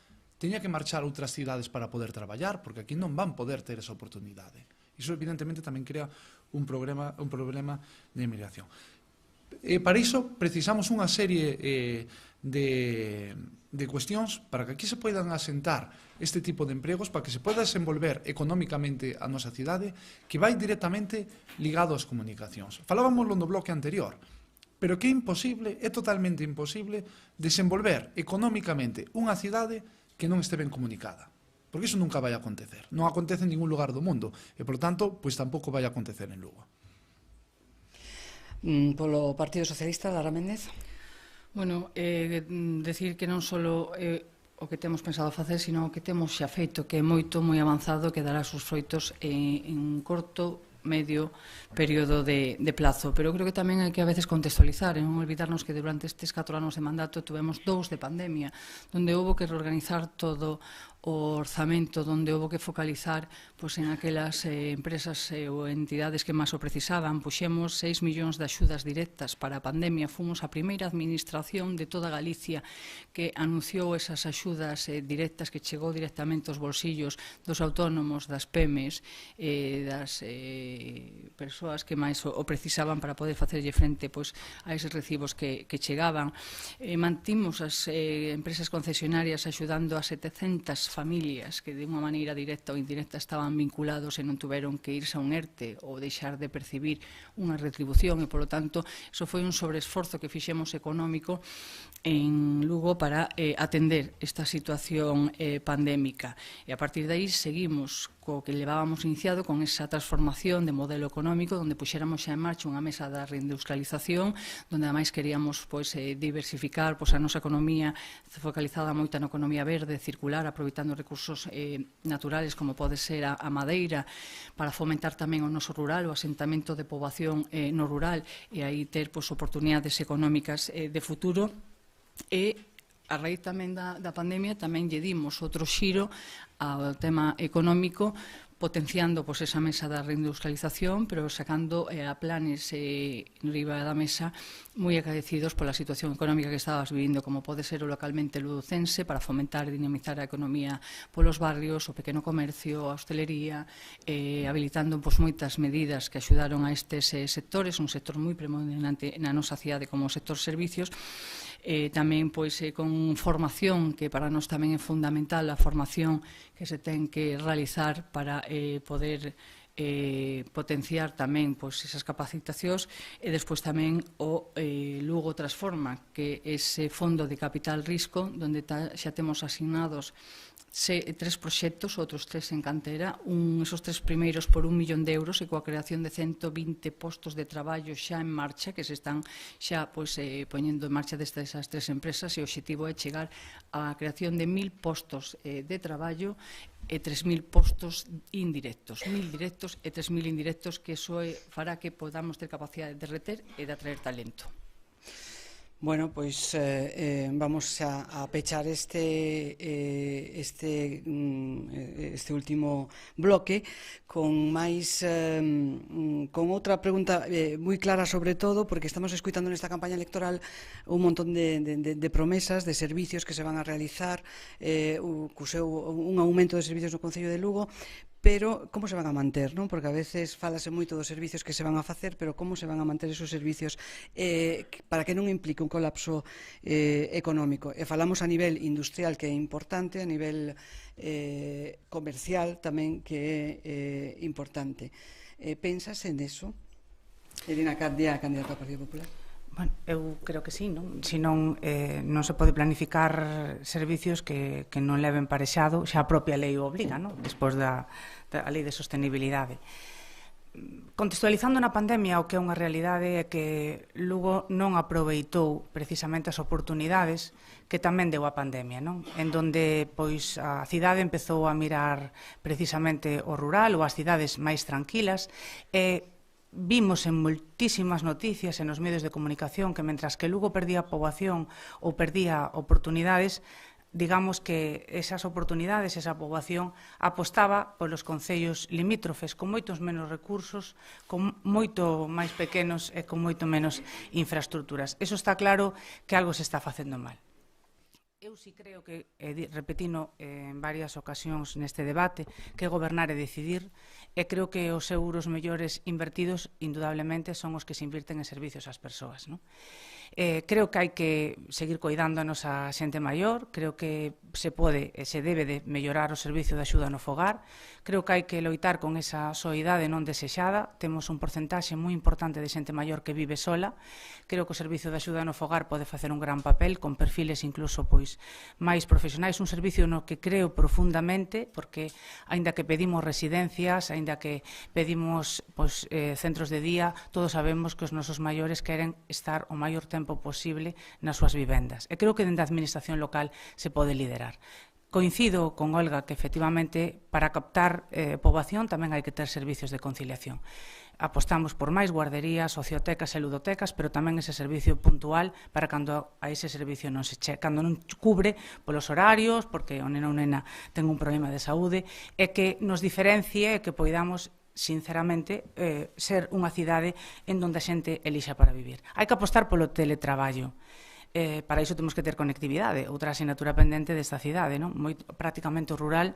teña que marchar a outras cidades para poder traballar, porque aquí non van poder ter esa oportunidade. Iso, evidentemente, tamén crea un problema de emigración. Para iso, precisamos unha serie de cuestións para que aquí se poidan asentar este tipo de empregos, para que se poida desenvolver económicamente a nosa cidade, que vai directamente ligado ás comunicacións. Falábamos no bloque anterior, pero que é imposible, é totalmente imposible, desenvolver económicamente unha cidade que non este ben comunicada. Porque iso nunca vai acontecer. Non acontece en ningún lugar do mundo. E, por tanto, pois tampouco vai acontecer en Lugo. Polo Partido Socialista, Lara Méndez. Bueno, decir que non só o que temos pensado facer, sino o que temos xa feito, que é moito, moi avanzado, que dará os froitos en corto, medio período de plazo, pero creo que tamén hai que a veces contextualizar e non olvidarnos que durante estes 4 anos de mandato tuvemos 2 de pandemia, onde houve que reorganizar todo o orzamento, onde houve que focalizar en aquelas empresas ou entidades que máis o precisaban. Puxemos 6 millóns de axudas directas para a pandemia. Fomos a primeira administración de toda Galicia que anunciou esas axudas directas, que chegou directamente aos bolsillos dos autónomos, das PEMES, das persoas que máis o precisaban para poder facerlle frente a eses recibos que chegaban. Mantimos as empresas concesionarias axudando a 700 familias que de unha maneira directa ou indirecta estaban vinculados e non tuveron que irse a un ERTE ou deixar de percibir unha retribución, e, polo tanto, iso foi un sobreesforzo que fixemos económico en Lugo para atender esta situación pandémica. E a partir de aí seguimos co que levábamos iniciado, con esa transformación de modelo económico, donde puxéramos xa en marcha unha mesa da reindustrialización, donde ademais queríamos diversificar a nosa economía focalizada moita na economía verde, circular, aproveitando recursos naturales como pode ser a madeira, para fomentar tamén o noso rural, o asentamento de poboación no rural, e aí ter oportunidades económicas de futuro. E a raíz tamén da pandemia tamén lle dimos outro xiro ao tema económico, potenciando pois, esa mesa da reindustrialización, pero sacando a planes riba da mesa moi agradecidos pola situación económica que estabas vivindo, como pode ser o localmente lucense, para fomentar e dinamizar a economía polos barrios, o pequeno comercio, a hostelería, habilitando pois, moitas medidas que axudaron a estes sectores, un sector moi predominante na nosa cidade como o sector servicios, tamén pois con formación, que para nós tamén é fundamental a formación que se ten que realizar para poder potenciar tamén pois, esas capacitacións, e despois tamén o Lugo Transforma, que é ese fondo de capital risco, onde xa temos asignados 3 proxectos, outros 3 en cantera, esos 3 primeiros por 1 millón de euros e coa creación de 120 postos de traballo xa en marcha, que se están xa poñendo en marcha desde esas 3 empresas, e o obxectivo é chegar á creación de 1000 postos de traballo e 3.000 postos indirectos, 1.000 directos e 3.000 indirectos, que iso fará que podamos ter capacidade de reter e de atraer talento. Bueno, pois vamos a pechar este último bloque con máis con outra pregunta moi clara, sobre todo porque estamos escuitando nesta campaña electoral un montón de promesas, de servicios que se van a realizar, un aumento de servicios no Concello de Lugo, pero como se van a manter, non? Porque a veces falase moito dos servicios que se van a facer, pero como se van a manter esos servicios para que non implique un colapso económico. E falamos a nivel industrial, que é importante, a nivel comercial tamén, que é importante. Pensas en eso? Elena Candia, candidata ao Partido Popular. Bueno, eu creo que sí, non? Senón non se pode planificar servicios que non leven parexado, xa a propia lei o obliga, non? Despois da lei de sostenibilidade. Contextualizando na pandemia, o que é unha realidade é que Lugo non aproveitou precisamente as oportunidades que tamén deu a pandemia, non? En donde pois a cidade empezou a mirar precisamente o rural ou as cidades máis tranquilas, e vimos en moitísimas noticias e nos medios de comunicación que mentras que Lugo perdía poboación ou perdía oportunidades, digamos que esas oportunidades, esa poboación apostaba polos concellos limítrofes con moitos menos recursos, con moito máis pequenos e con moito menos infraestructuras. Eso está claro que algo se está facendo mal. Eu si creo que, repetino en varias ocasións neste debate, que gobernar é decidir, e creo que os euros mellores invertidos, indudablemente, son os que se invirten en servicios ás persoas, non? Creo que hai que seguir coidando a nosa xente maior, creo que se pode e se debe de mellorar o servicio de axuda no fogar, creo que hai que loitar con esa soidade non desexada, temos un porcentaxe moi importante de xente maior que vive sola, creo que o servicio de axuda no fogar pode facer un gran papel, con perfiles incluso pois máis profesionais, un servicio no que creo profundamente, porque aínda que pedimos residencias, aínda que pedimos pois, centros de día, todos sabemos que os nosos maiores queren estar o maior tempo posible nas súas vivendas. E creo que dende a administración local se pode liderar. Coincido con Olga que, efectivamente, para captar poboación tamén hai que ter servicios de conciliación. Apostamos por máis guarderías, sociotecas e ludotecas, pero tamén ese servicio puntual para cando a ese servicio non se cando non cubre polos horarios, porque o neno ou nena ten un problema de saúde, e que nos diferencie e que poidamos sinceramente, ser unha cidade en donde a xente elixa para vivir. Hai que apostar polo teletraballo. Para iso temos que ter conectividade, outra asignatura pendente desta cidade, non? Prácticamente o rural,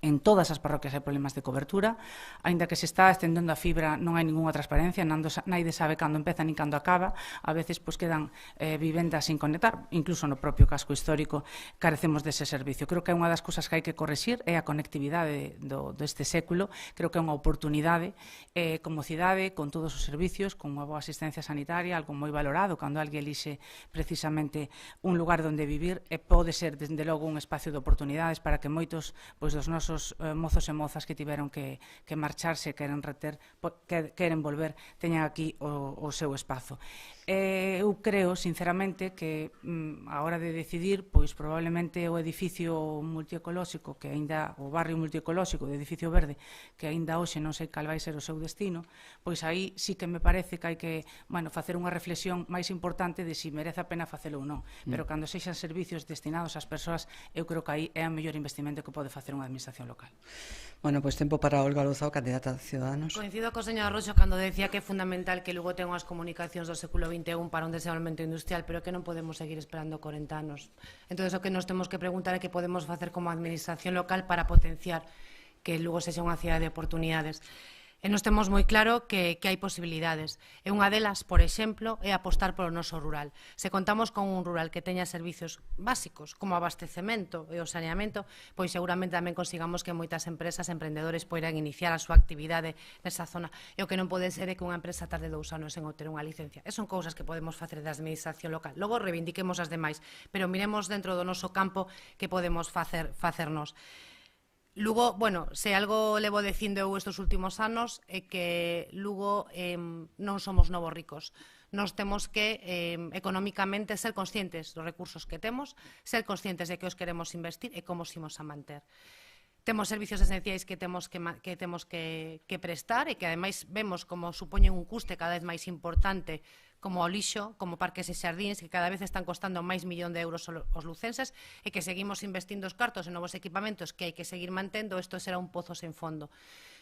en todas as parroquias hai problemas de cobertura, aínda que se está estendendo a fibra non hai ningunha transparencia, naide sabe cando empeza nin cando acaba, a veces pois quedan vivendas sin conectar, incluso no propio casco histórico carecemos dese servicio. Creo que é unha das cousas que hai que corrixir, é a conectividade deste século, creo que é unha oportunidade como cidade, con todos os servicios, con unha boa asistencia sanitaria, algo moi valorado cando alguén elixe precisamente un lugar onde vivir, e pode ser, desde logo, un espacio de oportunidades para que moitos pois, dos nosos mozos e mozas que tiveron que marcharse, queren volver, teñan aquí o seu espazo. Eu creo, sinceramente, que a hora de decidir, pois probablemente o edificio multiecolóxico, que aínda o barrio multiecolóxico, o edificio verde, que aínda hoxe non sei cal vai ser o seu destino, pois aí sí que me parece que hai que, facer unha reflexión máis importante de si merece a pena facelo ou non. Pero cando sexan servicios destinados ás persoas, eu creo que aí é o mellor investimento que pode facer unha administración local. Bueno, pois tempo para Olga Luzao, candidata de Ciudadanos. Coincido co señor Arroxo cando decía que é fundamental que Lugo ten unhas comunicacións do século XXI para un desenvolvemento industrial, pero que non podemos seguir esperando 40 anos. Entón, o que nos temos que preguntar é que podemos facer como administración local para potenciar que Lugo sexa unha cidade de oportunidades. E nos temos moi claro que hai posibilidades. E unha delas, por exemplo, é apostar polo noso rural. Se contamos con un rural que teña servicios básicos, como o abastecemento e o saneamento, pois seguramente tamén consigamos que moitas empresas, emprendedores, poidan iniciar a súa actividade nesa zona. E o que non pode ser é que unha empresa tarde 2 anos en obter unha licencia. E son cousas que podemos facer da administración local. Logo reivindiquemos as demais, pero miremos dentro do noso campo que podemos facernos. Lugo, se algo levo dicindo eu estes últimos anos é que Lugo non somos novos ricos. Nos temos que económicamente ser conscientes dos recursos que temos, ser conscientes de que os queremos investir e como os imos a manter. Temos servicios esenciais que temos que prestar e que ademais vemos como supoñen un custe cada vez máis importante, como o lixo, como parques e xardíns, que cada vez están costando máis millón de euros aos lucenses, e que seguimos investindo os cartos en novos equipamentos que hai que seguir mantendo. Isto será un pozo sen fondo.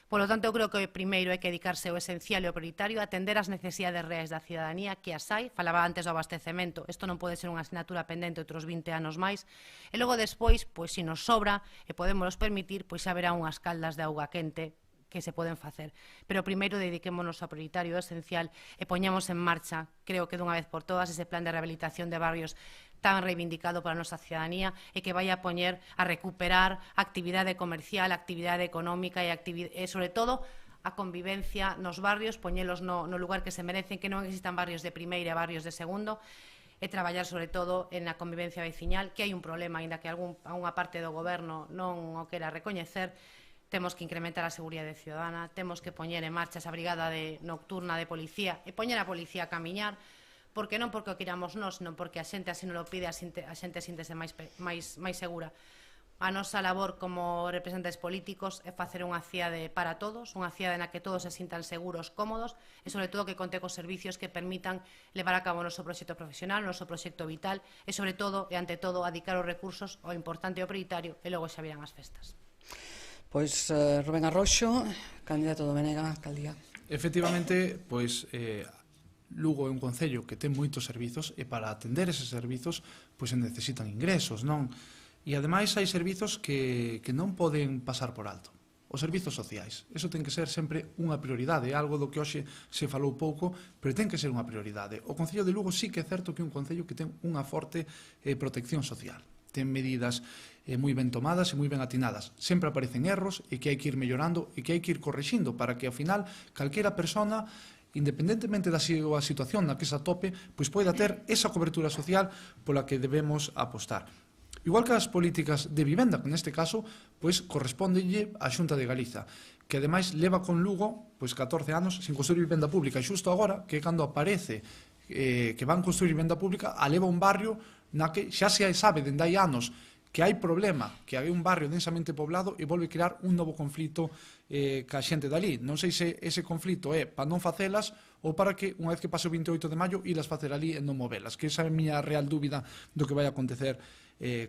Por lo tanto, eu creo que primeiro hai que dedicarse ao esencial e ao prioritario, atender as necesidades reais da cidadanía, que as hai. Falaba antes do abastecemento, isto non pode ser unha asignatura pendente outros 20 anos máis. E logo despois, pois se nos sobra e podemos permitir, pois xa haberá unhas caldas de auga quente que se poden facer. Pero primeiro dediquémonos ao prioritario, ao esencial, e poñamos en marcha, creo que dunha vez por todas, ese plan de rehabilitación de barrios tan reivindicado para a nosa cidadanía e que vai a poñer a recuperar a actividade comercial, a actividade económica e sobre todo a convivencia nos barrios, poñelos no lugar que se merecen, que non existan barrios de primeira e barrios de segundo, e traballar sobre todo en a convivencia veciñal, que hai un problema, aínda que algunha parte do goberno non o quera recoñecer. Temos que incrementar a seguridade ciudadana, temos que poñer en marcha esa brigada nocturna de policía e poñer a policía a camiñar, porque non porque o queramos nós, senón porque a xente así non o pide, a xente síntese máis segura. A nosa labor como representantes políticos é facer unha cidade para todos, unha cidade na que todos se sintan seguros, cómodos, e sobre todo que conte cos servicios que permitan levar a cabo o noso proxecto profesional, o noso proxecto vital, e sobre todo, e ante todo, adicar os recursos ao importante e ao prioritario, e logo xa virán as festas. Pois Rubén Arroxo, candidato do Benega, alcaldía. Efectivamente, pois Lugo é un concello que ten moitos servizos e para atender eses servizos pois se necesitan ingresos, non? E ademais hai servizos que non poden pasar por alto. Os servizos sociais. Eso ten que ser sempre unha prioridade, algo do que hoxe se falou pouco, pero ten que ser unha prioridade. O Concello de Lugo sí que é certo que é un concello que ten unha forte protección social. Ten medidas moi ben tomadas e moi ben atinadas. Sempre aparecen erros e que hai que ir mellorando e que hai que ir correxindo para que ao final calquera persona, independentemente da situación na que se atope, pois poida ter esa cobertura social pola que debemos apostar. Igual que as políticas de vivenda, que neste caso pois correspóndelle á Xunta de Galiza, que ademais leva con Lugo pois 14 anos sin construir vivenda pública, e xusto agora que cando aparece que van construir vivenda pública, aleva un barrio na que xa se sabe dende hai anos que hai problema, que hai un barrio densamente poblado e volve crear un novo conflito ca xente dali. Non sei se ese conflito é para non facelas ou para que, unha vez que pase o 28 de maio, ilas facer ali e non movelas, que esa é a miña real dúbida do que vai acontecer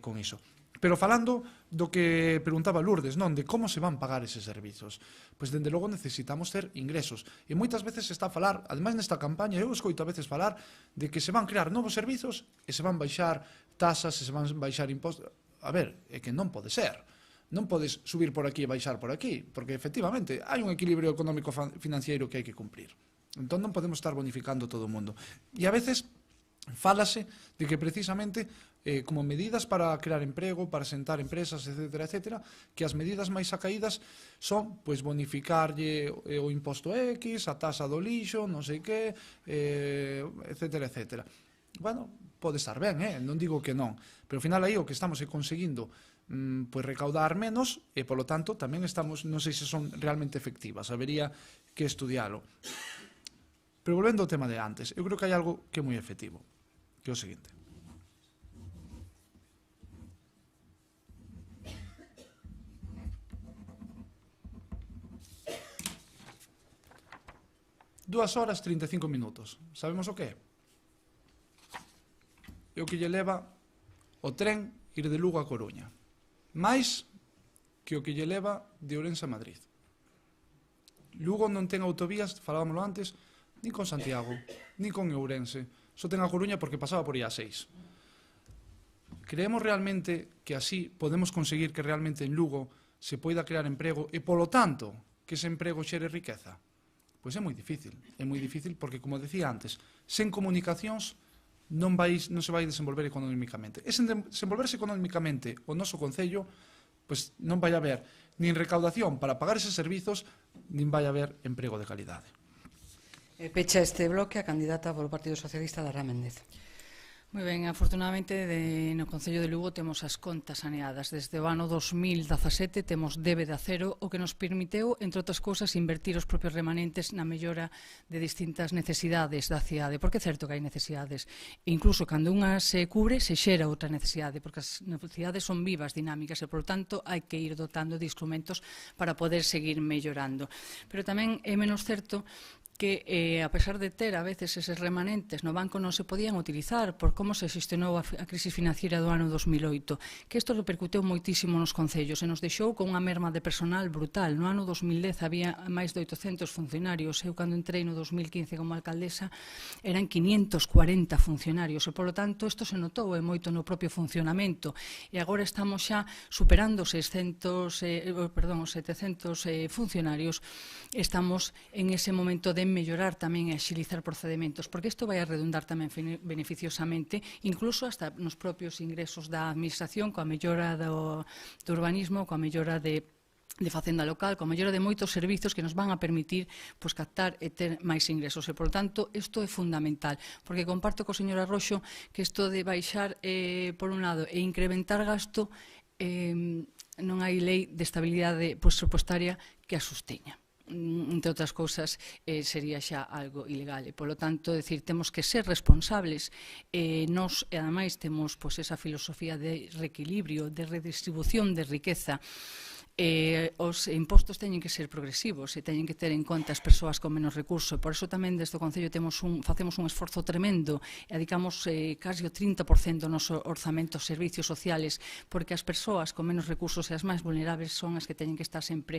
con iso. Pero falando do que preguntaba Lourdes, non, de como se van pagar eses servizos, pois dende logo necesitamos ter ingresos. E moitas veces se está a falar, ademais nesta campaña, eu escoito a veces falar de que se van crear novos servizos e se van baixar tasas, e se van baixar impostos. A ver, é que non pode ser. Non podes subir por aquí e baixar por aquí, porque efectivamente hai un equilibrio económico financiero que hai que cumprir. Entón non podemos estar bonificando todo o mundo. E a veces fálase de que precisamente como medidas para crear emprego, para sentar empresas, etc., que as medidas máis acaídas son pois bonificarlle o imposto X, a tasa do lixo, non sei que, etc. Bueno, pode estar ben, non digo que non, pero ao final aí o que estamos conseguindo pois recaudar menos e, polo tanto, tamén estamos, non sei se son realmente efectivas, habería que estudialo. Pero volvendo ao tema de antes, eu creo que hai algo que é moi efectivo, que é o seguinte. Dúas horas 35 minutos. Sabemos o que é? É o que lle leva o tren ir de Lugo a Coruña. Mais que o que lle leva de Ourense a Madrid. Lugo non ten autovías, falábamoslo antes, nin con Santiago, nin con Ourense. Só ten a Coruña porque pasaba por IA6. Creemos realmente que así podemos conseguir que realmente en Lugo se poida crear emprego e, polo tanto, que ese emprego xere riqueza? Pois é moi difícil porque, como decía antes, sen comunicacións non se vai desenvolver económicamente. E sen desenvolverse económicamente o noso Concello, pois non vai haber nin recaudación para pagar eses servizos, nin vai haber emprego de calidade. Pecha este bloque a candidata polo Partido Socialista, Lara Méndez. Moi ben, afortunadamente no Concello de Lugo temos as contas saneadas. Desde o ano 2017 temos débeda cero, o que nos permiteu, entre outras cousas, invertir os propios remanentes na mellora de distintas necesidades da cidade, porque é certo que hai necesidades. E incluso cando unha se cubre, se xera outra necesidade, porque as necesidades son vivas, dinámicas, e, por tanto, hai que ir dotando de instrumentos para poder seguir mellorando. Pero tamén é menos certo que, a pesar de ter a veces eses remanentes no banco, non se podían utilizar por como se xestionou a crisis financiera do ano 2008, que isto repercuteu moitísimo nos concellos e nos deixou con unha merma de personal brutal. No ano 2010 había máis de 800 funcionarios. Eu, cando entrei no 2015 como alcaldesa, eran 540 funcionarios e, polo tanto, isto se notou moito no propio funcionamento e agora estamos xa superando os 700 funcionarios. Estamos en ese momento de mellorar tamén e axilizar procedimentos, porque isto vai a redundar tamén beneficiosamente, incluso hasta nos propios ingresos da administración, coa mellora do urbanismo, coa mellora de facenda local, coa mellora de moitos servizos que nos van a permitir captar e ter máis ingresos. E, por tanto, isto é fundamental, porque comparto co señor Arroxo que isto de baixar, por un lado, e incrementar gasto, non hai lei de estabilidade presupuestaria que a sosteña. Entre outras cousas, sería xa algo ilegal. E, polo tanto, temos que ser responsables. Nos, ademais, temos esa filosofía de reequilibrio, de redistribución de riqueza. Os impostos teñen que ser progresivos e teñen que ter en conta as persoas con menos recursos. Por iso tamén desde o Concello facemos un esforzo tremendo e dedicamos casi o 30% do noso orzamento aos servicios sociales, porque as persoas con menos recursos e as máis vulnerables son as que teñen que estar sempre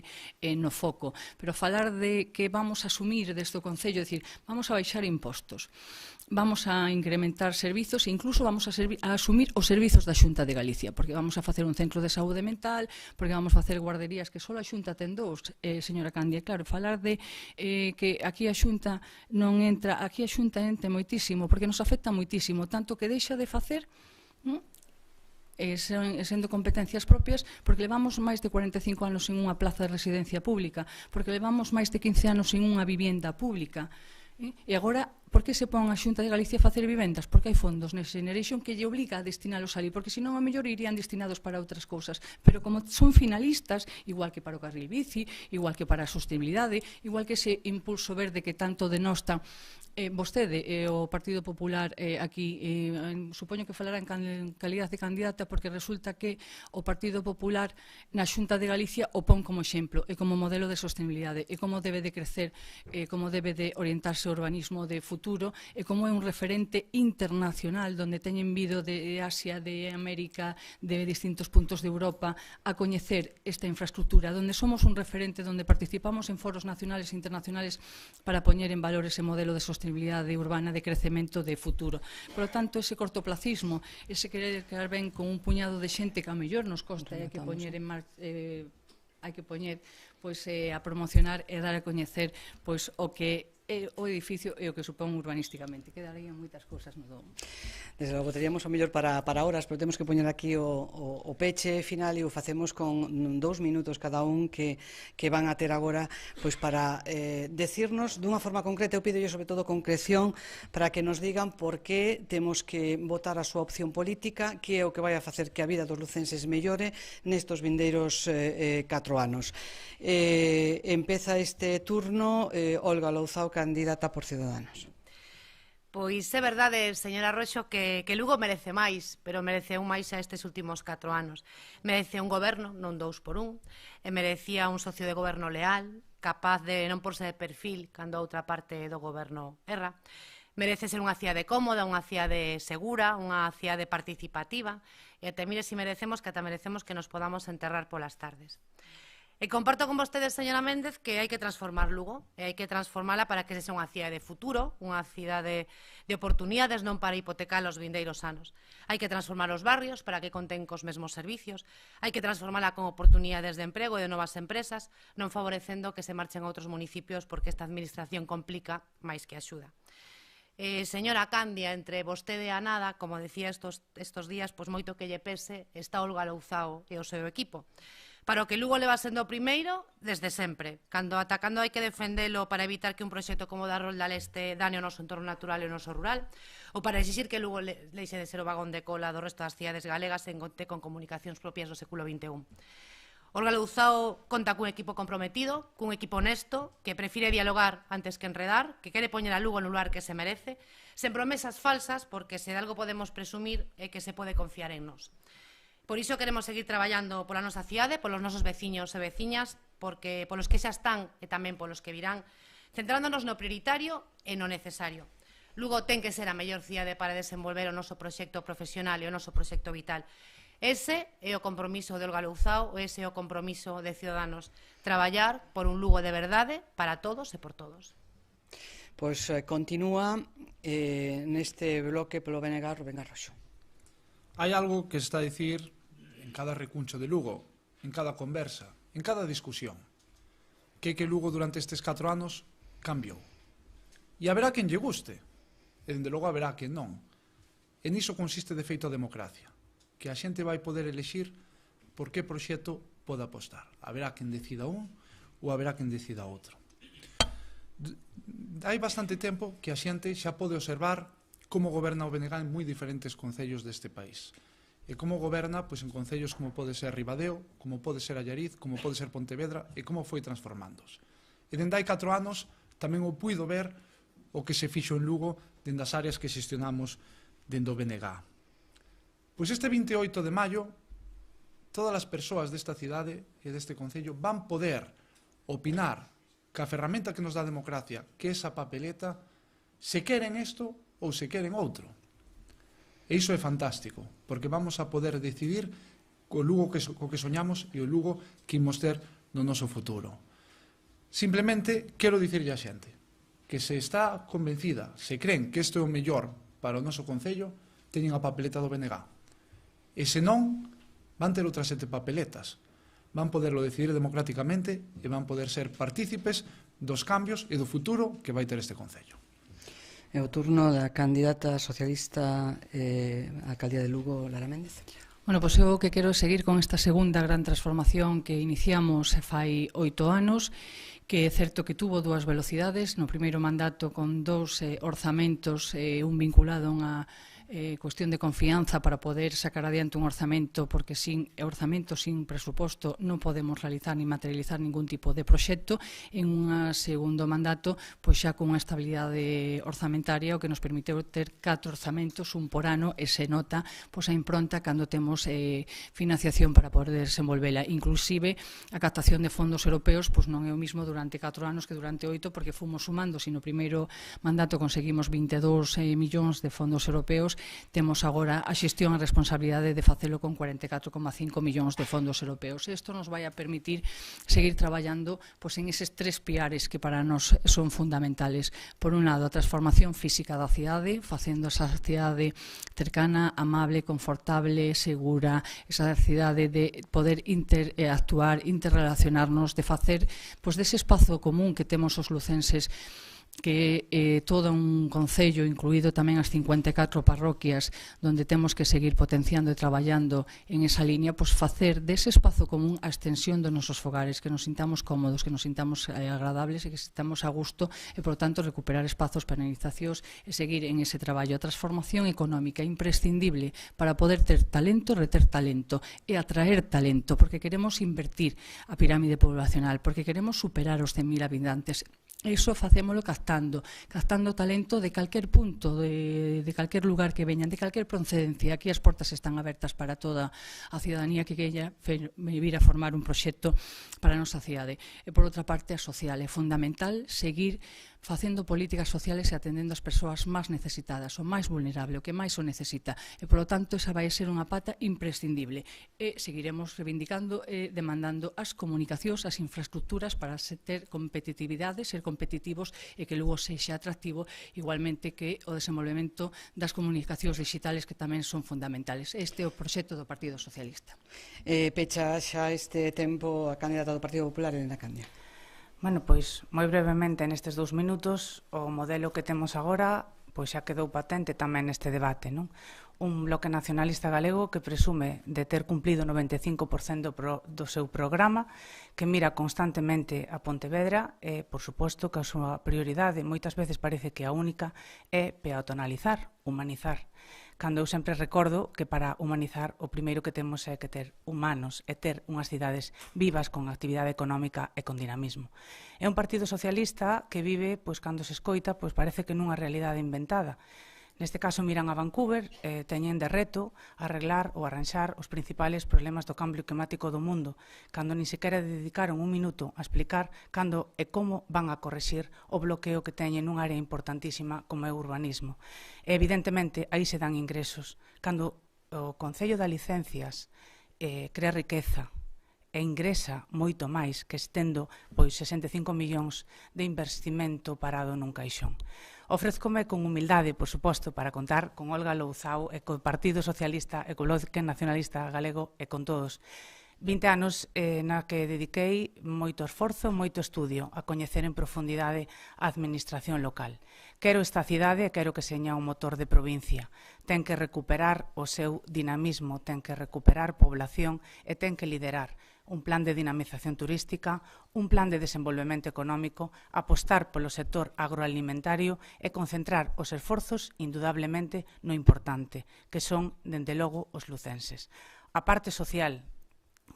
no foco. Pero falar de que vamos a asumir desde o Concello, decir, vamos a baixar impostos, vamos a incrementar servizos e incluso vamos a asumir os servizos da Xunta de Galicia, porque vamos a facer un centro de saúde mental, porque vamos a facer guarderías que só a Xunta ten dous, señora Candia. Claro, falar de que aquí a Xunta non entra, aquí a Xunta entra moitísimo, porque nos afecta moitísimo, tanto que deixa de facer sendo competencias propias, porque levamos máis de 45 anos sin unha plaza de residencia pública, porque levamos máis de 15 anos sin unha vivienda pública. E agora, por que se pon a Xunta de Galicia a facer vivendas? Porque hai fondos Next Generation que lle obliga a destinalos ali, porque senón a mellor irían destinados para outras cousas. Pero como son finalistas, igual que para o carril bici, igual que para a sostenibilidade, igual que ese impulso verde que tanto denosta vostede e o Partido Popular aquí, supoño que falará en calidad de candidata, porque resulta que o Partido Popular na Xunta de Galicia o pon como exemplo e como modelo de sostenibilidade e como debe de crecer, como debe de orientarse o urbanismo de futuro e como é un referente internacional donde teñen vido de Asia, de América, de distintos puntos de Europa a coñecer esta infraestructura, donde somos un referente, donde participamos en foros nacionales e internacionales para poñer en valor ese modelo de sostenibilidade urbana de crecemento de futuro. Por lo tanto, ese cortoplacismo, ese querer quedar ben con un puñado de xente que a mellor nos costa e hai que poñer en marcha, hai que poñer a promocionar e dar a coñecer o que o edificio e o que supón urbanísticamente. Quedarían moitas cousas no domo. Desde logo, teríamos o mellor para horas, pero temos que poñer aquí o peche final e o facemos con 2 minutos cada un que van a ter agora pois para decirnos dunha forma concreta. Eu pido sobre todo concreción para que nos digan por que temos que votar a súa opción política, que é o que vai a facer que a vida dos lucenses mellore nestos vindeiros 4 anos. Empeza este turno Olga Louzao, candidata por Ciudadanos. Pois é verdade, señora Roxo, que Lugo merece máis, pero merece un máis a estes últimos 4 anos. Merece un goberno, non 2x1, e merecía un socio de goberno leal, capaz de non porse de perfil cando a outra parte do goberno erra. Merece ser unha cidade cómoda, unha cidade segura, unha cidade participativa, e até mire si merecemos que nos podamos enterrar polas tardes. E comparto con vostedes, señora Méndez, que hai que transformar Lugo, e hai que transformala para que sexa unha cidade de futuro, unha cidade de oportunidades, non para hipotecar os vindeiros anos. Hai que transformar os barrios para que conten cos mesmos servicios, hai que transformala con oportunidades de emprego e de novas empresas, non favorecendo que se marchen a outros municipios porque esta administración complica máis que axuda. Señora Candia, entre vostede e a nada, como decía estos días, pois moito que lle pese, está Olga Louzao e o seu equipo. Para o que Lugo leva sendo o primeiro, desde sempre. Cando atacando hai que defendelo para evitar que un proxecto como o da Rolda Leste dane o noso entorno natural e o noso rural, ou para exixir que Lugo leixe de ser o vagón de cola do resto das cidades galegas en conte con comunicacións propias do século XXI. Olga Louzao conta cun equipo comprometido, cun equipo honesto, que prefire dialogar antes que enredar, que quere poñer a Lugo no lugar que se merece, sen promesas falsas, porque se de algo podemos presumir é que se pode confiar en nós. Por iso queremos seguir traballando pola nosa cidade, polos nosos veciños e veciñas, porque polos que xa están e tamén polos que virán, centrándonos no prioritario e no necesario. Lugo ten que ser a mellor cidade para desenvolver o noso proxecto profesional e o noso proxecto vital. Ese é o compromiso de Olga Louzao, ese é o compromiso de Ciudadanos, traballar por un Lugo de verdade para todos e por todos. Pois continúa neste bloque polo BNG Rubén Garroxo. Hai algo que se está a dicir en cada recuncho de Lugo, en cada conversa, en cada discusión, que Lugo durante estes 4 anos cambiou. E haberá quen lle guste, e dende logo haberá quen non. E niso consiste de feito a democracia, que a xente vai poder elexir por que proxecto pode apostar. Haberá quen decida un ou haberá quen decida outro. Hai bastante tempo que a xente xa pode observar como goberna o BNG en moi diferentes concellos deste país. E como goberna en concellos como pode ser Ribadeo, como pode ser Allariz, como pode ser Pontevedra, e como foi transformándose. E dende hai 4 anos tamén o puido ver o que se fixo en Lugo dende as áreas que xestionamos dende o BNG. Pois este 28 de maio, todas as persoas desta cidade e deste concello van poder opinar que a ferramenta que nos dá a democracia, que é esa papeleta, se queren isto ou se queren outro. E iso é fantástico, porque vamos a poder decidir o Lugo co que soñamos e o Lugo que imos ter no noso futuro. Simplemente quero dicirlle a xente que se está convencida, se creen que isto é o mellor para o noso concello, teñen a papeleta do BNG. E se non, van ter outras 7 papeletas. Van poderlo decidir democráticamente e van poder ser partícipes dos cambios e do futuro que vai ter este concello. É o turno da candidata socialista á alcaldía de Lugo, Lara Méndez. Bueno, pois eu que quero seguir con esta segunda gran transformación que iniciamos fai 8 anos, que é certo que tuvo 2 velocidades, no primeiro mandato con 2 orzamentos, un vinculado a unha cuestión de confianza para poder sacar adiante un orzamento, porque sin orzamento, sin presuposto, non podemos realizar ni materializar ningún tipo de proxecto. En un segundo mandato, pois xa con unha estabilidade orzamentaria, o que nos permiteu ter 4 orzamentos, un por ano, e se nota pois a impronta cando temos financiación para poder desenvolvela. Inclusive, a captación de fondos europeos pois non é o mismo durante 4 anos que durante 8, porque fomos sumando, se no primeiro mandato conseguimos 22 millóns de fondos europeos, temos agora a xestión e a responsabilidade de facelo con 44,5 millóns de fondos europeos. Isto nos vai a permitir seguir traballando en eses 3 piares que para nós son fundamentales. Por un lado, a transformación física da cidade, facendo esa cidade cercana, amable, confortable, segura, esa cidade de poder interactuar, interrelacionarnos, de facer dese espazo común que temos os lucenses que todo un concello, incluído tamén as 54 parroquias, donde temos que seguir potenciando e traballando en esa línea, pois facer dese espazo común a extensión dos nosos fogares, que nos sintamos cómodos, que nos sintamos agradables e que sintamos a gusto e, por tanto, recuperar espazos para iniciacións e seguir en ese traballo. A transformación económica imprescindible para poder ter talento, reter talento e atraer talento, porque queremos invertir a pirámide poblacional, porque queremos superar os 100.000 habitantes. Iso facémolo captando talento de calquer punto, de calquer lugar que veñan, de calquer procedencia. Aquí as portas están abertas para toda a ciudadanía que queira vir a formar un proxecto para a nosa cidade. E, por outra parte, a social. É fundamental seguir facendo políticas sociales e atendendo as persoas máis necesitadas, o máis vulnerable, o que máis o necesita. E, polo tanto, esa vai ser unha pata imprescindible. E seguiremos reivindicando e demandando as comunicacións, as infraestructuras para ter competitividade, ser competitivos e que Lugo sexa atractivo, igualmente que o desenvolvemento das comunicacións digitales, que tamén son fundamentales. Este é o proxecto do Partido Socialista. Pecha xa este tempo a candidata do Partido Popular, Elena Candia. Bueno, pois, moi brevemente, nestes 2 minutos, o modelo que temos agora pois xa quedou patente tamén neste debate, non? Un bloque nacionalista galego que presume de ter cumplido o 95% do seu programa, que mira constantemente a Pontevedra e, por suposto, que a súa prioridade, moitas veces parece que a única, é peatonalizar, humanizar. Cando eu sempre recordo que para humanizar o primeiro que temos é que ter humanos e ter unhas cidades vivas con actividade económica e con dinamismo. É un partido socialista que vive, pois cando se escoita, pois parece que nunha realidade inventada. Neste caso miran a Vancouver e teñen de reto arreglar ou arranxar os principales problemas do cambio climático do mundo, cando nin sequera dedicaron un minuto a explicar cando e como van a correxir o bloqueo que teñen nunha área importantísima como é o urbanismo. E, evidentemente, aí se dan ingresos. Cando o Concello das Licencias crea riqueza e ingresa moito máis que estendo pois 65 millóns de investimento parado nun caixón. Ofrézcome con humildade, por suposto, para contar con Olga Louzao e co Partido Socialista e co Bloque Nacionalista Galego e con todos. 20 anos na que dediquei moito esforzo, moito estudio a coñecer en profundidade a administración local. Quero esta cidade e quero que seña un motor de provincia. Ten que recuperar o seu dinamismo, ten que recuperar población e ten que liderar un plan de dinamización turística, un plan de desenvolvemento económico, apostar polo sector agroalimentario e concentrar os esforzos, indudablemente, no importante, que son, dende logo, os lucenses. A parte social,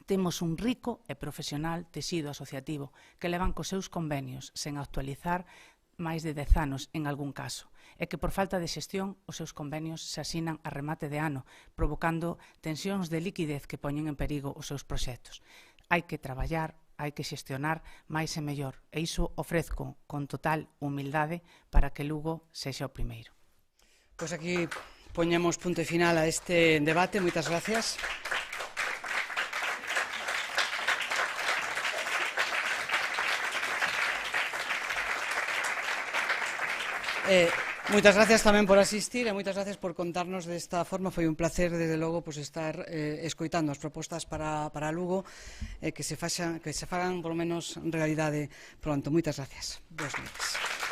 temos un rico e profesional tecido asociativo que levan cos seus convenios sen actualizar máis de 10 anos en algún caso, e que por falta de xestión os seus convenios se asinan a remate de ano, provocando tensións de liquidez que poñen en perigo os seus proxectos. Hai que traballar, hai que xestionar máis e mellor, e iso ofrezco con total humildade para que Lugo sexa o primeiro. Pois aquí poñemos punto e final a este debate. Moitas gracias. Moitas gracias tamén por asistir e moitas gracias por contarnos desta forma. Foi un placer, desde logo, estar escoitando as propostas para Lugo que se fagan, polo menos, realidade pronto. Moitas gracias. Boas noites.